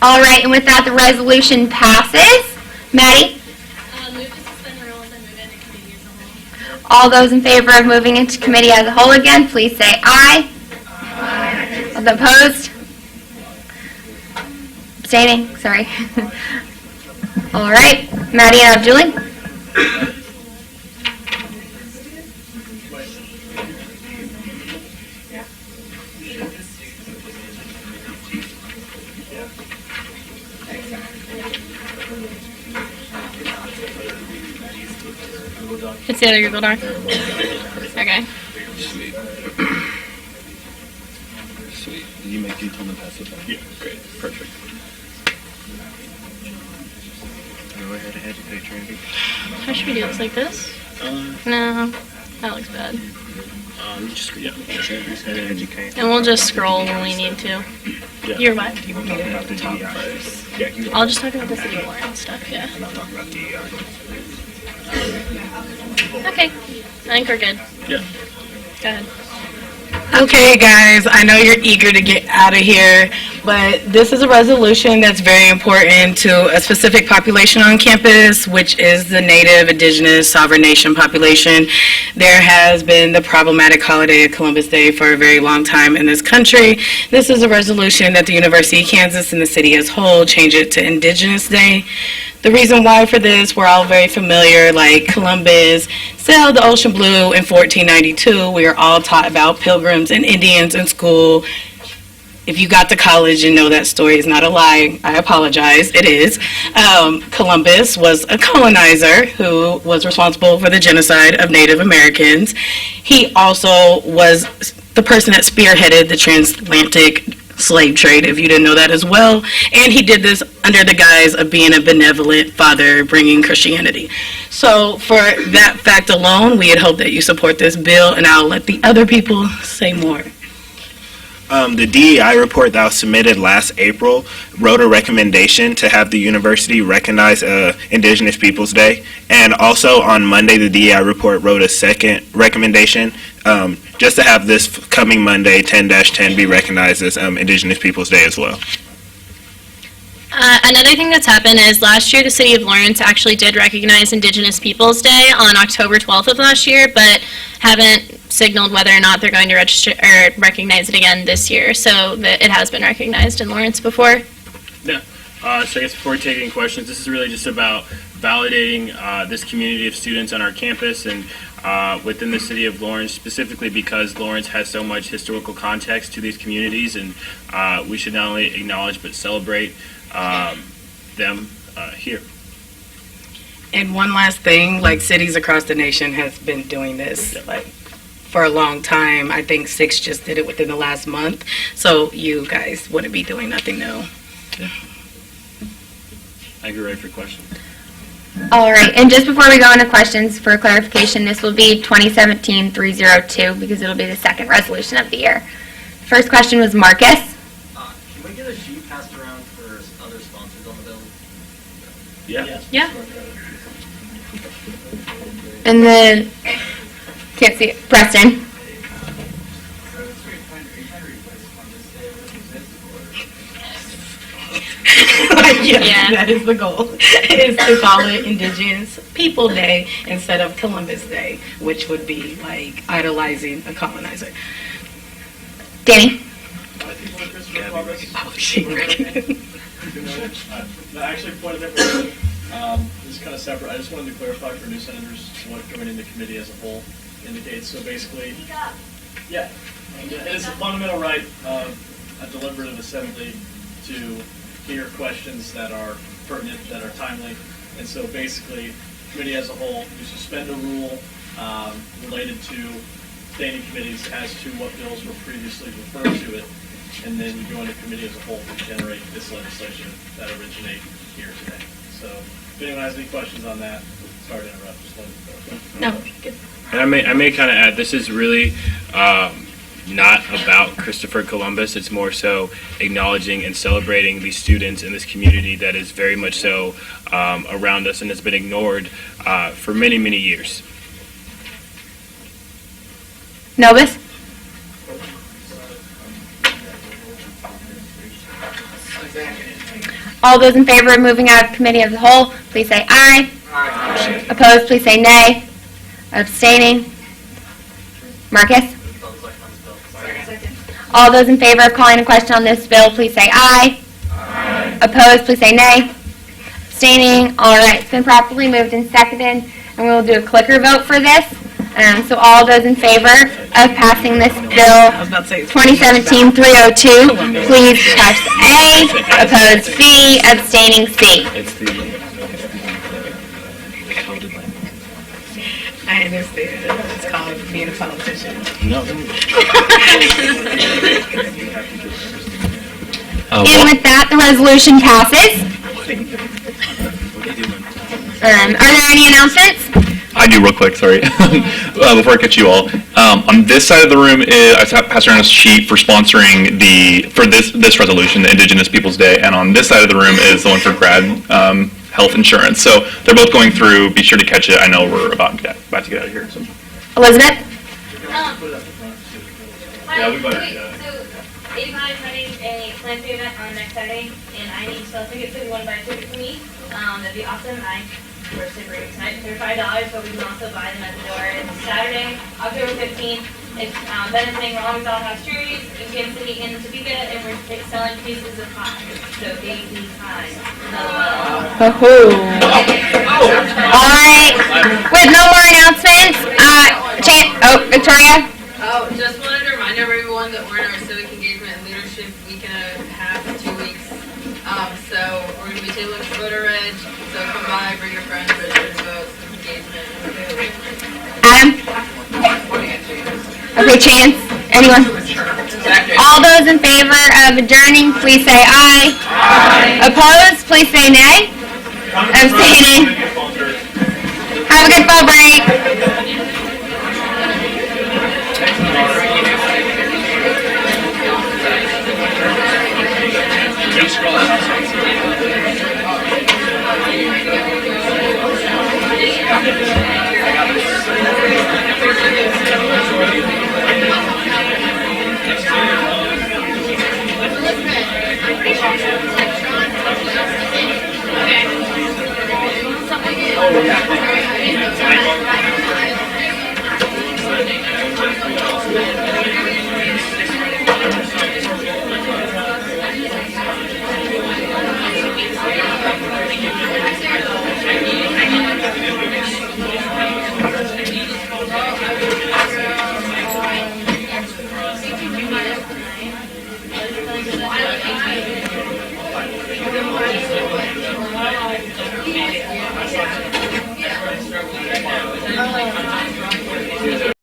All right, and with that, the resolution passes. Maddie? Move to suspend the rules and move into committee as a whole. All those in favor of moving into committee as a whole again, please say aye. Aye. All opposed? Abstaining, sorry. All right, Maddie and Julie? It's the other Google Doc. Okay. Sweet. Sweet. Did you make you told them to pass it back? Yeah, great. Perfect. Go ahead and educate Trinity. How should we do this? Like this? No, that looks bad. Just, yeah. Educate. And we'll just scroll when we need to. Yeah. You're what? You can talk about the DEI. Yeah, you I'll just talk about the city of Lawrence stuff, yeah. I'm not talking about DEI. Okay, I think we're good. Yeah. Go ahead. Okay, guys, I know you're eager to get out of here, but this is a resolution that's very important to a specific population on campus, which is the Native, Indigenous, Sovereign Nation population. There has been the problematic holiday of Columbus Day for a very long time in this country. This is a resolution that the University of Kansas and the city as a whole change it to Indigenous Day. The reason why for this, we're all very familiar, like Columbus sailed the ocean blue in 1492. We are all taught about pilgrims and Indians in school. If you got to college and know that story is not a lie, I apologize, it is. Columbus was a colonizer who was responsible for the genocide of Native Americans. He also was the person that spearheaded the transatlantic slave trade, if you didn't know that as well. And he did this under the guise of being a benevolent father bringing Christianity. So for that fact alone, we had hoped that you support this bill, and I'll let the other people say more. The DEI report that was submitted last April wrote a recommendation to have the university recognize Indigenous Peoples Day. And also on Monday, the DEI report wrote a second recommendation just to have this coming Monday, 10-10, be recognized as Indigenous Peoples Day as well. Another thing that's happened is last year the city of Lawrence actually did recognize Indigenous Peoples Day on October 12th of last year, but haven't signaled whether or not they're going to register or recognize it again this year. So it has been recognized in Lawrence before. Yeah. So I guess before taking questions, this is really just about validating this community of students on our campus and within the city of Lawrence, specifically because Lawrence has so much historical context to these communities, and we should not only acknowledge but celebrate them here. And one last thing, like cities across the nation has been doing this like for a long time. I think 6 just did it within the last month. So you guys wouldn't be doing nothing new. I think we're ready for questions. All right, and just before we go into questions, for clarification, this will be 2017-302 because it'll be the second resolution of the year. First question was Marcus. sheet passed around for other sponsors on the bill? Yeah. Yeah. And then, can't see it, Preston. Yes, that is the goal, is to call it Indigenous People Day instead of Columbus Day, which would be like idolizing a colonizer. Danny? Oh, shit. Actually, point of difference, this is kind of separate. I just wanted to clarify for new senators what joining the committee as a whole indicates. So basically, yeah, it is a fundamental right of a deliberative assembly to hear questions that are pertinent, that are timely. And so basically, committee as a whole, you suspend a rule related to standing committees as to what bills were previously referred to it, and then you join the committee as a whole to generate this legislation that originate here today. So if anyone has any questions on that, sorry to interrupt, just wanted to clarify. No, good. And I may kind of add, this is really not about Christopher Columbus. It's more so acknowledging and celebrating these students in this community that is very much so around us and has been ignored for many, many years. Novus? All those in favor of moving out of committee as a whole, please say aye. Aye. Opposed, please say nay. Abstaining? Marcus? All those in favor of calling a question on this bill, please say aye. Aye. Opposed, please say nay. Abstaining? All right, it's been properly moved and seconded, and we'll do a clicker vote for this. So all those in favor of passing this bill 2017-302, please press A. Opposed, B. Abstaining, C. I understand. It's called being a politician. No. And with that, the resolution passes. Are there any announcements? I do real quick, sorry, before I catch you all. On this side of the room, I passed around a sheet for sponsoring this resolution, the Indigenous Peoples Day, and on this side of the room is the one for grad health insurance. So they're both going through. Be sure to catch it. I know we're about to get out of here. So. Elizabeth? Yeah, we better. So, 85 is having a plan fee event on next Saturday, and I need to sell tickets, so if you want to buy a ticket for me, that'd be awesome. We're super excited. They're $5, but we can also buy them at the door. It's Saturday, October 15th. It's benefiting Wrong House Charities in Kansas City and Topeka, and we're selling pieces of pie. So 80 pies. All right. With no more announcements, Victoria? Oh, just wanted to remind everyone that we're in our civic engagement and leadership week and a half, 2 weeks. So we're going to be tabling voter reg. So come by, bring your friends, register to vote, civic engagement. Adam? Okay, Chance? Anyone? All those in favor of adjourning, please say aye. Aye. Opposed, please say nay. Abstaining. Have a good fall break.